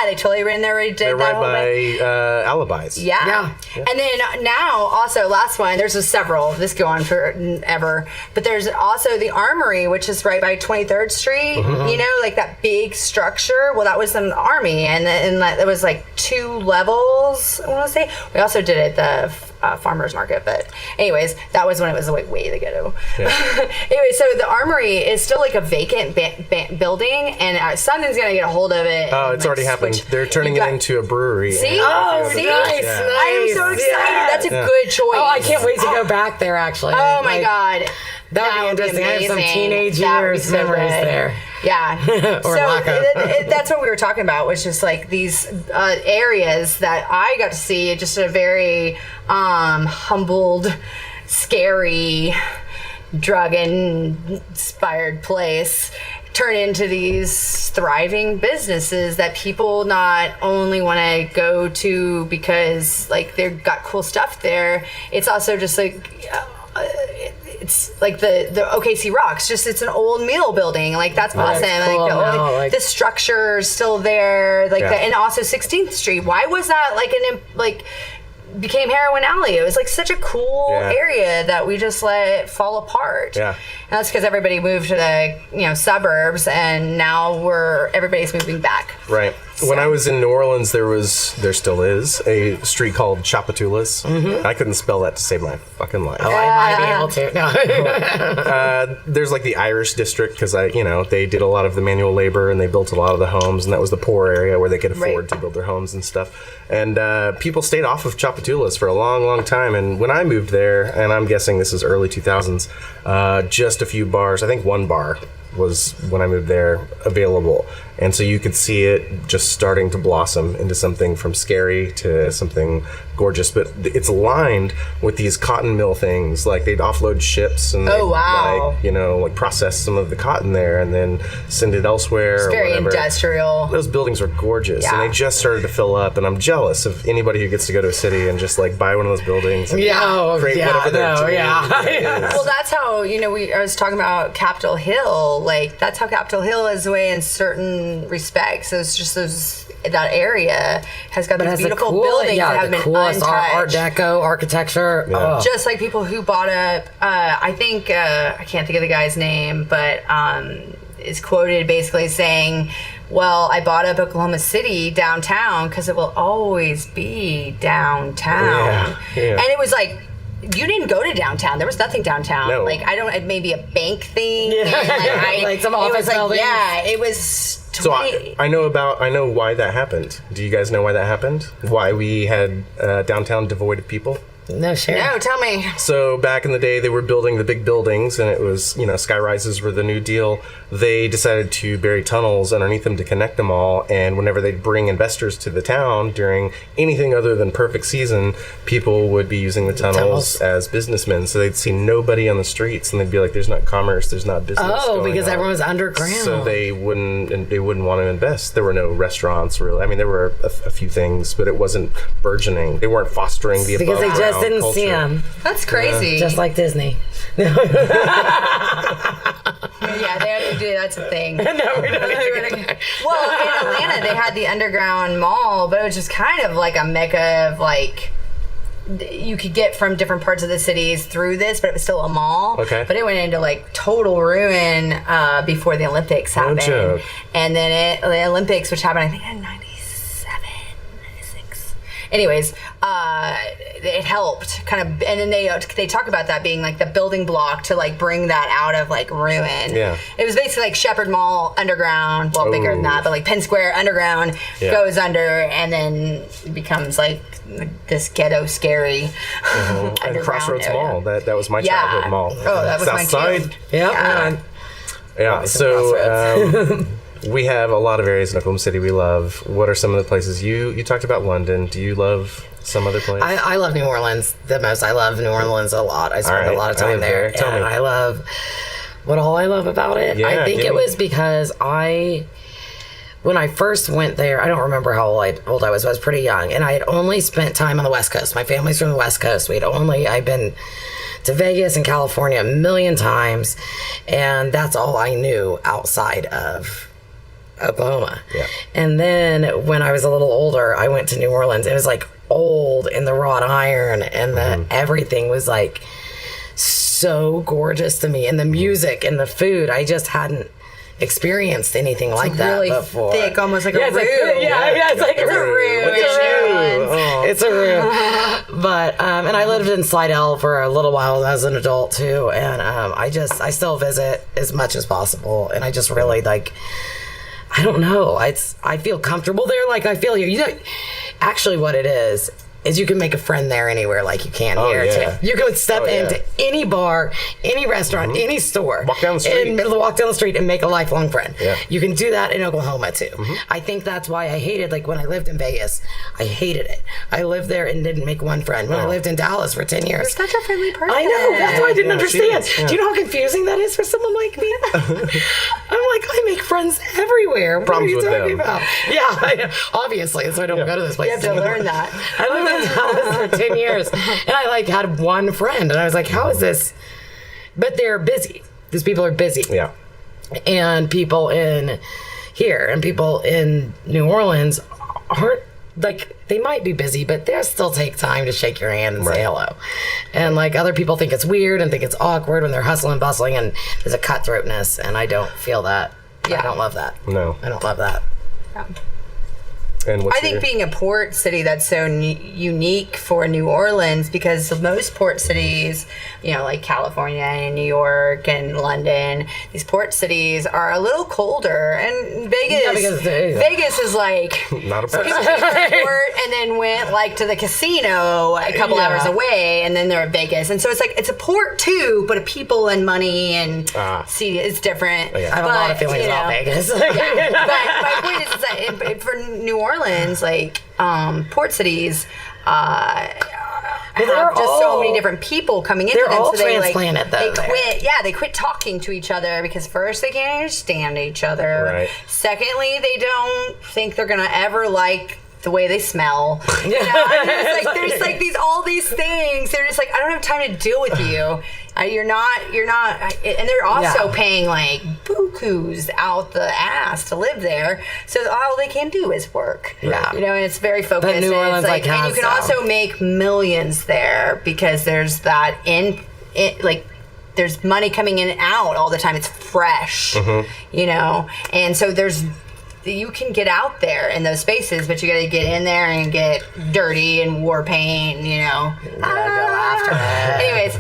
they totally ran there. Already did They're that right by Alibis. Yeah. And then now also last one. There's several. This go on forever. But there's also the Armory, which is right by 23rd Street. You know, like that big structure. Well, that was an army, and it was like 2 levels. I want to say. We also did it at the farmers market, but anyways, that was when it was like way the ghetto. Anyway, so the Armory is still like a vacant building, and something's gonna get a hold of it. Oh, it's already happened. They're turning it into a brewery. See? Nice. I am so excited. That's a good choice. Oh, I can't wait to go back there, actually. Oh my God. That would be interesting. I have some teenage years memories there. Yeah. Or that's what we were talking about, was just like these areas that I got to see, just a very humbled, scary, drug-inspired place turn into these thriving businesses that people not only want to go to because like they've got cool stuff there. It's also just like it's like the OKC Rocks. Just it's an old meal building. Like that's awesome. Cool. Like the structure's still there. Like and also 16th Street. Why was that became Heroin Alley? It was like such a cool area that we just let fall apart. And that's because everybody moved to the suburbs, and now everybody's moving back. Right. So. When I was in New Orleans, there still is a street called Chapatulas. I couldn't spell that to save my fucking life. Oh, I might be able to. No. There's like the Irish district, because they did a lot of the manual labor and they built a lot of the homes, and that was the poor area where they could afford to build their homes and stuff. And people stayed off of Chapatulas for a long, long time. And when I moved there, and I'm guessing this is early 2000s, just a few bars, I think one bar was, when I moved there, available. And so you could see it just starting to blossom into something from scary to something gorgeous. But it's lined with these cotton mill things. Like they'd offload ships and like process some of the cotton there and then send it elsewhere. It's very industrial. Those buildings were gorgeous, and they just started to fill up. And I'm jealous of anybody who gets to go to a city and just like buy one of those buildings. And create whatever their dream is. Well, that's how I was talking about Capitol Hill. Like that's how Capitol Hill is the way in certain respects. It's just that area has got these beautiful buildings that have been untouched. Art Deco architecture. Just like people who bought up, I think, I can't think of the guy's name, but is quoted basically saying, well, I bought up Oklahoma City downtown because it will always be downtown. And it was like, you didn't go to downtown. There was nothing downtown. No. Like maybe a bank thing. Like some office building. It was. So I know why that happened. Do you guys know why that happened? Why we had downtown devoid of people? No, sure. No, tell me. So back in the day, they were building the big buildings, and it was, sky rises were the new deal. They decided to bury tunnels underneath them to connect them all, and whenever they'd bring investors to the town during anything other than perfect season, people would be using the tunnels as businessmen. So they'd see nobody on the streets, and they'd be like, "There's not commerce, there's not business." Oh, because on. everyone was underground. So they wouldn't want to invest. There were no restaurants, really. I mean, there were a few things, but it wasn't burgeoning. They weren't fostering the because they just didn't see them. That's crazy. Just like Disney. Yeah, they do. That's a thing. No, we don't. Well, in Atlanta, they had the underground mall, but it was just kind of like a mecca of like. You could get from different parts of the cities through this, but it was still a mall. Okay. But it went into like total ruin before the Olympics happened. joke. And then the Olympics, which happened, I think, in 97, 96. Anyways, it helped kind of, and then they talk about that being like the building block to like bring that out of like ruin. Yeah. It was basically like Shepherd Mall underground, well, bigger than that, but like Penn Square underground goes under and then becomes like this ghetto scary And Crossroads area. Mall. That was my childhood mall. Oh, that was South mine Side. too. Yep. Yeah. So we have a lot of areas in Oklahoma City we love. What are some of the places you talked about? London. Do you love some other place? I love New Orleans the most. I love New Orleans a lot. I spend a lot of time there. Tell me. And I love what all I love about it. Yeah, I think it was because when I first went there, I don't remember how old I was. I was pretty young, and I had only spent time on the West Coast. My family's from the West Coast. I'd been to Vegas and California a million times, and that's all I knew outside of Oklahoma. Yeah. And then when I was a little older, I went to New Orleans. It was like old and the wrought iron and the everything was like so gorgeous to me, and the music and the food. I just hadn't experienced anything like that really before. thick, almost like a it's roux. It's like a roux. It's a roux. It's a roux. But and I lived in Slidell for a little while as an adult too, and I still visit as much as possible, and I just really like. I don't know. I feel comfortable there. Like I feel you. Actually, what it is you can make a friend there anywhere like you can here too. You can step into any bar, any restaurant, any store. Walk down the street. And make a lifelong friend. Yeah. You can do that in Oklahoma too. I think that's why I hated, like when I lived in Vegas, I hated it. I lived there and didn't make one friend. When I lived in Dallas for 10 years. You're such a friendly person. I know. That's why I didn't understand. she is, yeah. Do you know how confusing that is for someone like me? I'm like, I make friends everywhere. What Problems are you with talking them. about? Yeah, obviously. So I don't go to this place. You have to anymore. learn that. I lived in Dallas for 10 years, and I like had one friend, and I was like, how is this? But they're busy. These people are busy. Yeah. And people in here and people in New Orleans aren't, like, they might be busy, but they'll still take time to shake your hand and say hello. And like other people think it's weird and think it's awkward when they're hustling, bustling, and there's a cutthroatness, and I don't feel that. I don't love that. No. I don't love that. Yeah. And what's I think being a port city, that's so unique for New Orleans, because most port cities, you know, like California and New York and London, these port cities are a little colder. And Vegas, Vegas is like not a people person. came to the port and then went like to the casino a couple hours away, and then they're at Vegas. And so it's like it's a port too, but people and money and see it's different. I have a lot of feelings about Vegas. But my point is that for New Orleans, like port cities, have just so many different people coming into them. All so they transplanted, though. They quit. Yeah, they quit talking to each other because first they can't understand each other. Right. Secondly, they don't think they're gonna ever like the way they smell. You know? I mean, there's like all these things. They're just like, I don't have time to deal with you. You're not, and they're also paying like bukus out the ass to live there. So all they can do is work. Yeah. You know, and it's very focused. But New Orleans, and you can also make millions there because there's that there's money coming in and out all the time. It's fresh, you know, and so you can get out there in those spaces, but you got to get in there and get dirty and war paint, you know. Go after it. Anyways.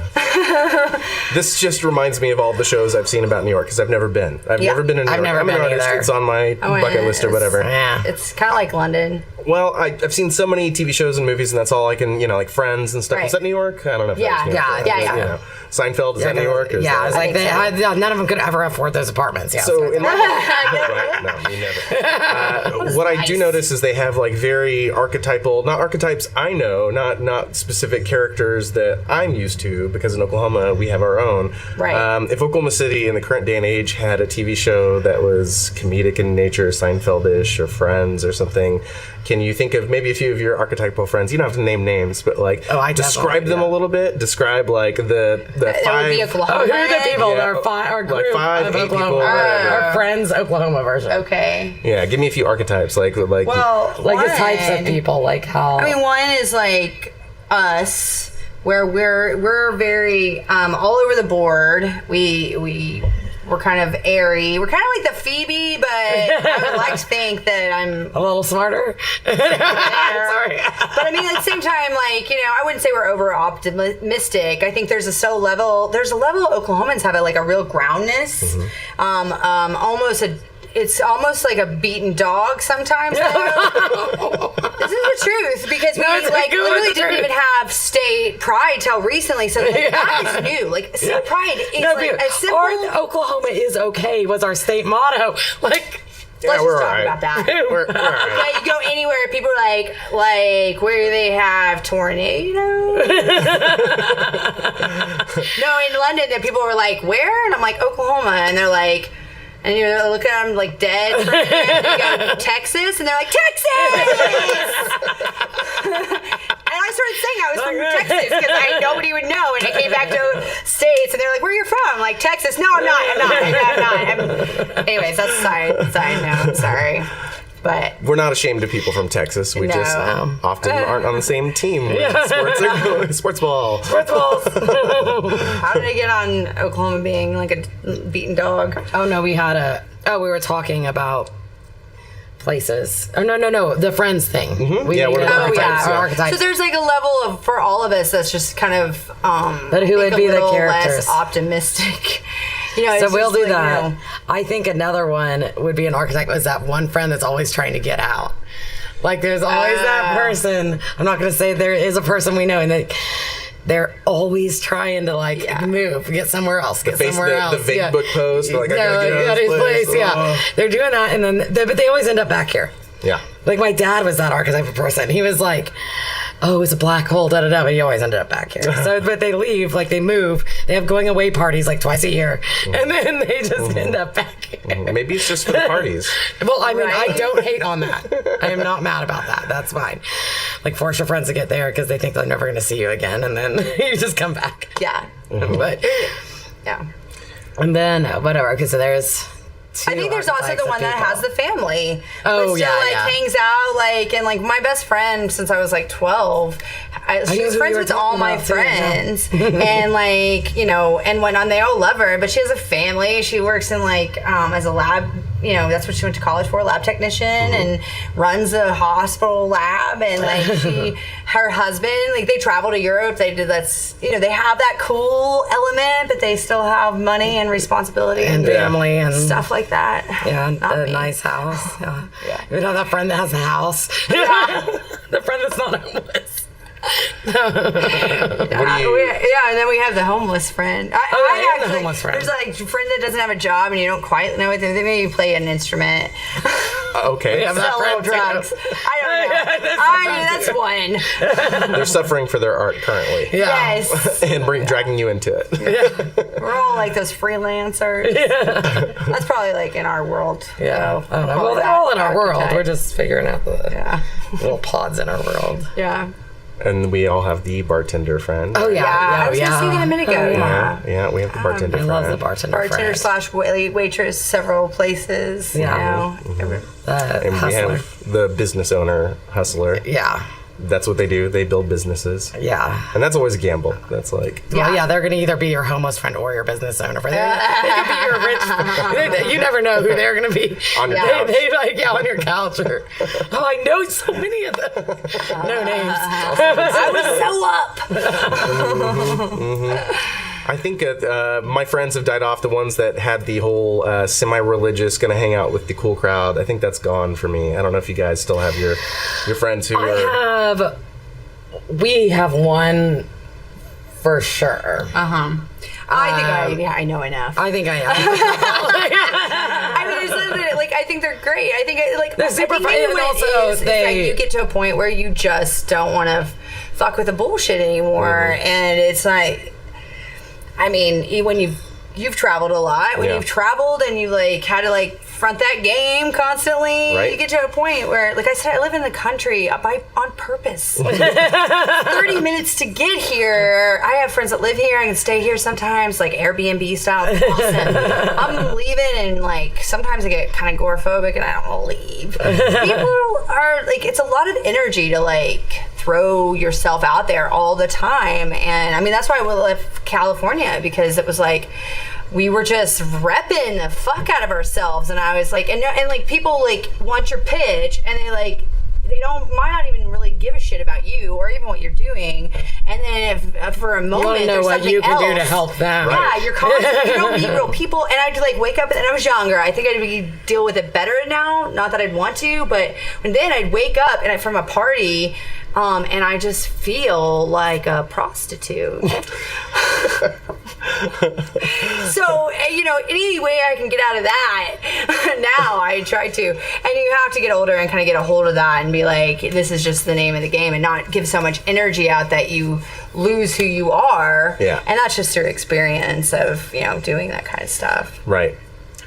This just reminds me of all the shows I've seen about New York, because I've never been. I've never been in New York. Never I'm been an artist. either. It's on my bucket list or whatever. Yeah. It's kind of like London. Well, I've seen so many TV shows and movies, and that's all I can, like Friends and stuff. Right. Is that New York? I don't know if that was New York. Yeah. You know, Seinfeld, is that New York? Or is Yeah, that, it's like none of them could ever afford those apartments. Yeah, so in right? No, me never. What I do notice is they have like very archetypal, not archetypes I know, not specific characters that I'm used to, because in Oklahoma we have our own. Right. If Oklahoma City in the current day and age had a TV show that was comedic in nature, Seinfeld-ish or Friends or something, can and you think of maybe a few of your archetypal friends, you don't have to name names, but like I describe them a little bit. Describe like the That would be five. Oklahoma. Who are the people? Yeah. Our group Like 5, of 8 Oklahoma. people, whatever. Our friends Oklahoma version. Okay. Yeah, give me a few archetypes. Like Well, Like the types of one- people, like how. I mean, one is like us, where we're very all over the board. We're kind of airy. We're kind of like the Phoebe, but I would like to think that I'm a little smarter. there. Sorry. But I mean, at the same time, like, I wouldn't say we're over optimistic. I think there's a level Oklahomans have a real groundness, it's almost like a beaten dog sometimes. This is the truth, because we literally didn't even have state pride till recently, so that is new. Like, state pride is a simple. Or Oklahoma is okay was our state motto. Like. Let's we're just talk all right. about that. we're all right. Okay, you go anywhere, people are like where they have tornadoes. No, in London, there people were like, where? And I'm like, Oklahoma, and they're like. And you look at them like dead. For a minute. You go, Texas, and they're like, Texas! And I started saying I was from Texas because nobody would know. And I came back to States, and they're like, where are you from? I'm like, Texas. No, I'm not. Anyways, that's a side note. I'm sorry. But We're not ashamed of people from Texas. We just often aren't on the same team. Sports ball. Sports balls. how did I get on Oklahoma being like a beaten dog? Oh no, we were talking about places. Oh no, the friends thing. Mm-hmm. Yeah, what are the archetypes? Our Yeah. archetypes. So there's like a level of, for all of us, that's just kind of But who would be the characters? less optimistic. So we'll do that. I think another one would be an archetype is that one friend that's always trying to get out. Like there's always that person. I'm not going to say there is a person we know, and they're always trying to move, get somewhere else, The Facebook post. Like, I gotta get out of this place. Yeah, they're doing that, and then but they always end up back here. Yeah. Like my dad was that archetype of person. He was like, oh, it's a black hole, da da da, but he always ended up back here. So, but they leave, like they move. They have going away parties like twice a year, and then they just end up back here. Maybe it's just for the parties. Well, I mean, I don't hate on that. I am not mad about that. That's fine. Like force your friends to get there because they think they're never going to see you again, and then you just come back. Yeah. But Yeah. and then whatever. Okay, so there's. I think there's also the one that has the family. Oh, but still, hangs out, and my best friend since I was 12. She was friends with all my friends, and and went on. They all love her, but she has a family. She works in as a lab. That's what she went to college for, lab technician, and runs a hospital lab. And her husband, they travel to Europe. They do they have that cool element, but they still have money and responsibility and family and stuff like that. Yeah, Not a me. nice house. Yeah. Yeah. You know that friend that has a house? Yeah. The friend that's not homeless. What do you? And then we have the homeless friend. I am the homeless friend. There's a friend that doesn't have a job and you don't quite know what they maybe play an instrument. Okay. Yeah, Sell little drugs. I don't know. That's one. They're suffering for their art currently. Yeah. Yes. And dragging you into it. We're all those freelancers. Yeah. That's probably in our world. Yeah. So, I don't know. Well, they're all in our world. archetype. We're just figuring out the Yeah. little pods in our world. Yeah. And we all have the bartender friend. Oh, yeah. I was just thinking a minute ago. Yeah, we have the bartender I friend. love the bartender friend. / waitress, several places. Yeah. And we have the business owner, hustler. Yeah. That's what they do. They build businesses. Yeah. And that's always a gamble. That's Well, yeah, they're going to either be your homeless friend or your business owner. They could be your rich friend. You never know who they're going to be. On your couch. They on your couch. Or, I know so many of them. No names. I was so up. I think my friends have died off. The ones that had the whole semi-religious, going to hang out with the cool crowd. I think that's gone for me. I don't know if you guys still have your friends who are. We have one for sure. I think I know enough. I think I am. I mean, it's literally, I think they're great. I think they're super fun. And also, is you get to a point where you just don't want to fuck with the bullshit anymore, and it's I mean, when you've traveled a lot, when you've traveled and you had to front that game constantly. Right. You get to a point where, like I said, I live in the country on purpose. 30 minutes to get here. I have friends that live here. I can stay here sometimes, like Airbnb style. It's awesome. I'm leaving, and like sometimes I get kind of agoraphobic, and I don't want to leave. People are like, it's a lot of energy to like throw yourself out there all the time, and I mean that's why we left California, because it was like we were just repping the fuck out of ourselves, and I was like, and like people like want your pitch, and they might not even really give a shit about you or even what you're doing, and then if for a moment you know there's what something you can else, do to help them. Yeah, you're constant. You don't meet real people, and I'd like wake up, and I was younger. I think I'd deal with it better now. Not that I'd want to, but then I'd wake up and from a party. And I just feel like a prostitute. So, any way I can get out of that, now I try to. And you have to get older and kind of get a hold of that and be like, this is just the name of the game, and not give so much energy out that you lose who you are. Yeah. And that's just your experience of, doing that kind of stuff. Right.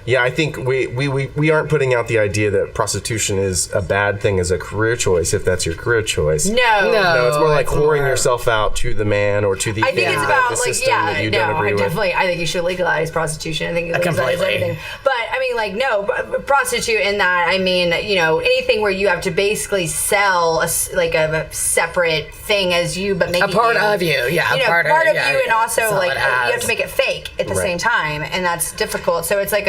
Yeah, I think we aren't putting out the idea that prostitution is a bad thing as a career choice, if that's your career choice. No, it's more like whoring yourself out to the man or to the I think it's about the system that you don't agree with. I think you should legalize prostitution. I think you legalize everything. But I mean, no, prostitute in that, I mean, anything where you have to basically sell a separate thing as you, but make a part of you, part of you, and also you have to make it fake at the same time, and that's difficult. So it's like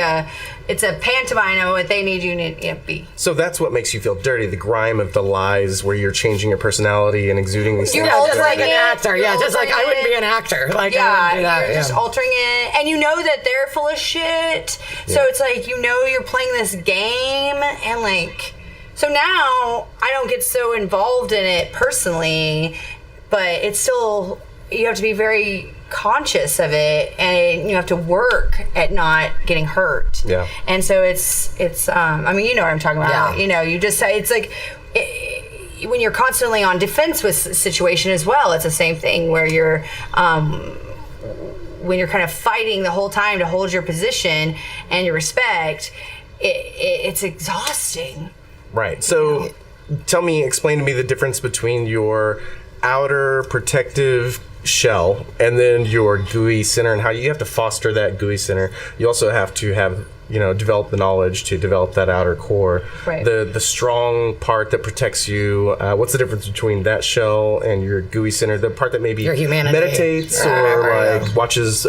it's a pantomime of what they need you to be. So that's what makes you feel dirty, the grime of the lies where you're changing your personality and exuding these things. Just like an actor. Yeah, just like I wouldn't be an actor. Like, I wouldn't do that. You're just altering it. And you know that they're full of shit. Yeah. So it's like, you're playing this game, and like, so now I don't get so involved in it personally, but it's still, you have to be very conscious of it, and you have to work at not getting hurt. Yeah. And so it's I mean, you know what I'm talking about. Yeah. You just, it's like when you're constantly on defense with a situation as well, it's the same thing where you're when you're kind of fighting the whole time to hold your position and your respect, it's exhausting. Right. So explain to me the difference between your outer protective shell and then your gooey center, and how you have to foster that gooey center. You also have to have develop the knowledge to develop that outer core, right. The strong part that protects you. What's the difference between that shell and your gooey center, the part that maybe your humanity meditates or watches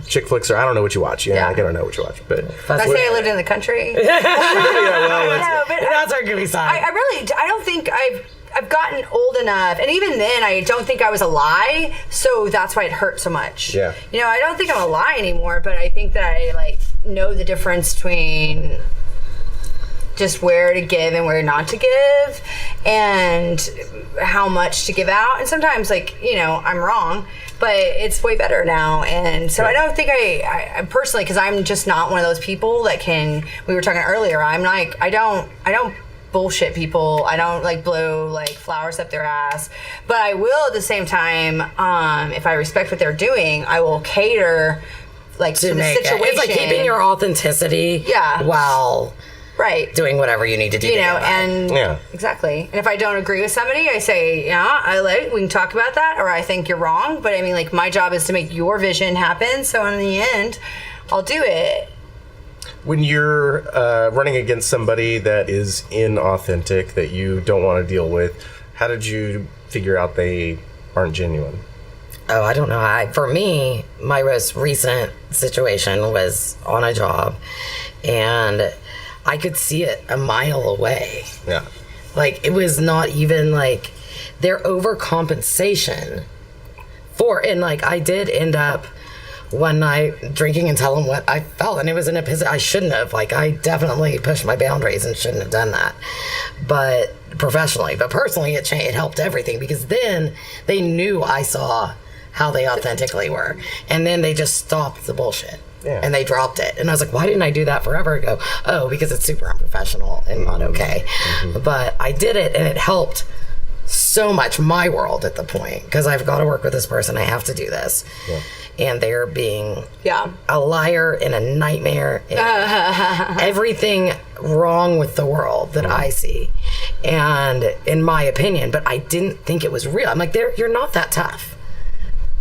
chick flicks, or I don't know what you watch. I don't know what you watch, but I say I lived in the country. That's our gooey side. I don't think I've gotten old enough, and even then, I don't think I was a lie, so that's why it hurt so much. Yeah. I don't think I'm a lie anymore, but I think that I know the difference between just where to give and where not to give, and how much to give out. And sometimes, I'm wrong, but it's way better now. And so I don't think I personally, because I'm just not one of those people that we were talking earlier, I'm like, I don't bullshit people. I don't blow flowers up their ass, but I will at the same time, if I respect what they're doing, I will cater to the situation. It's like keeping your authenticity while doing whatever you need to do. Exactly. And if I don't agree with somebody, I say, we can talk about that, or I think you're wrong, but I mean, my job is to make your vision happen, so in the end, I'll do it. When you're running against somebody that is inauthentic, that you don't want to deal with, how did you figure out they aren't genuine? Oh, I don't know. For me, my most recent situation was on a job, and I could see it a mile away. Yeah. It was not even their overcompensation I did end up one night drinking and telling what I felt, and it was in a position I shouldn't have. I definitely pushed my boundaries and shouldn't have done that, but professionally. But personally, it helped everything, because then they knew I saw how they authentically were, and then they just stopped the bullshit. Yeah. And they dropped it, and I was like, why didn't I do that forever ago? Oh, because it's super unprofessional and not okay. Mm-hmm. But I did it, and it helped so much my world at the point, because I've got to work with this person. I have to do this. Yeah. And they're being a liar and a nightmare and everything wrong with the world that I see. And in my opinion, but I didn't think it was real. I'm like, you're not that tough.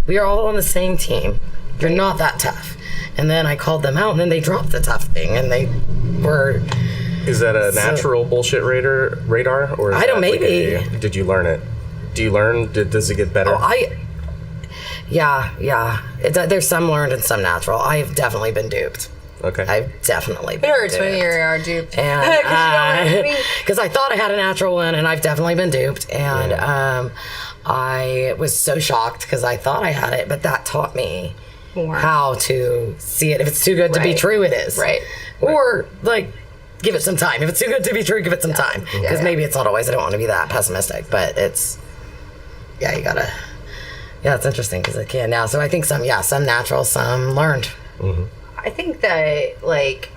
We are all on the same team. You're not that tough. And then I called them out, and then they dropped the tough thing, and they were... Is that a natural bullshit radar? Or is I don't, maybe. Did you learn it? Do you learn? Does it get better? Yeah. There's some learned and some natural. I've definitely been duped. Okay. I've definitely been duped. It hurts when you are duped. Because I thought I had a natural one, and I've definitely been duped. And I was so shocked because I thought I had it, but that taught me how to see it. If it's too good to be true, it is. Right. Or, like... give it some time. If it's too good to be true, give it some time. Because maybe it's not always. I don't want to be that pessimistic, but it's, you gotta, it's interesting because it can now. So I think some natural, some learned. Mm-hmm. I think that, like,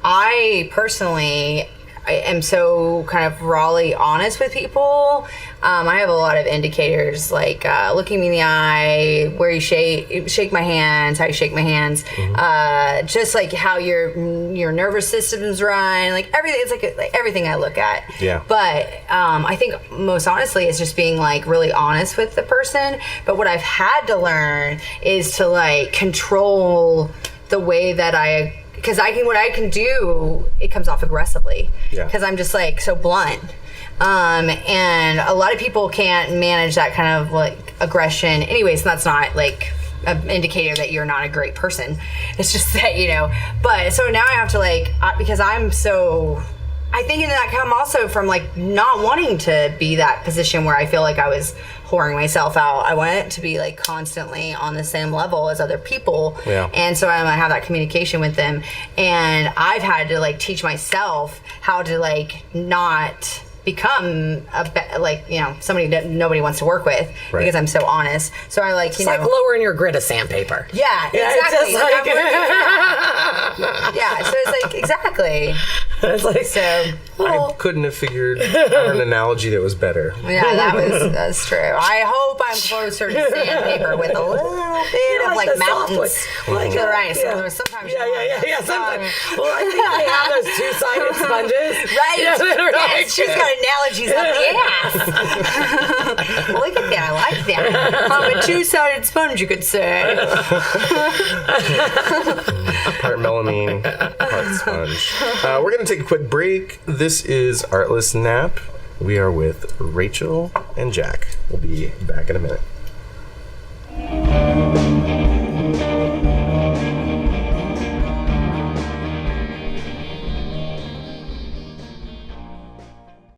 I personally, I am so kind of rawly honest with people. I have a lot of indicators, like looking me in the eye, where you shake my hands, how you shake my hands, just like how your nervous systems run, like everything. It's like everything I look at. Yeah. But I think most honestly, it's just being like really honest with the person. But what I've had to learn is to like control the way that because what I can do, it comes off aggressively. Yeah. Because I'm just like so blunt. And a lot of people can't manage that kind of like aggression. Anyways, that's not like an indicator that you're not a great person. It's just that, but so now I have to like, because I'm so, I think in that come also from like not wanting to be that position where I feel like I was whoring myself out. I want it to be like constantly on the same level as other people. Yeah. And so I'm gonna have that communication with them. And I've had to like teach myself how to like not become somebody that nobody wants to work with because I'm so honest. So I like, it's like lowering your grid of sandpaper. Yeah, exactly. So it's like, exactly. It's like, so. I couldn't have figured out an analogy that was better. Yeah, that's true. I hope I'm closer to sandpaper with a little bit of like mountains. Like right. So sometimes. Yeah. Sometimes. Well, I think they have those two-sided sponges. Right. Yes, she's got analogies up the ass. Look at that. I like that. I'm a two-sided sponge, you could say. Part melamine, part sponge. We're going to take a quick break. This is Artless Nap. We are with Rachel and Jack. We'll be back in a minute.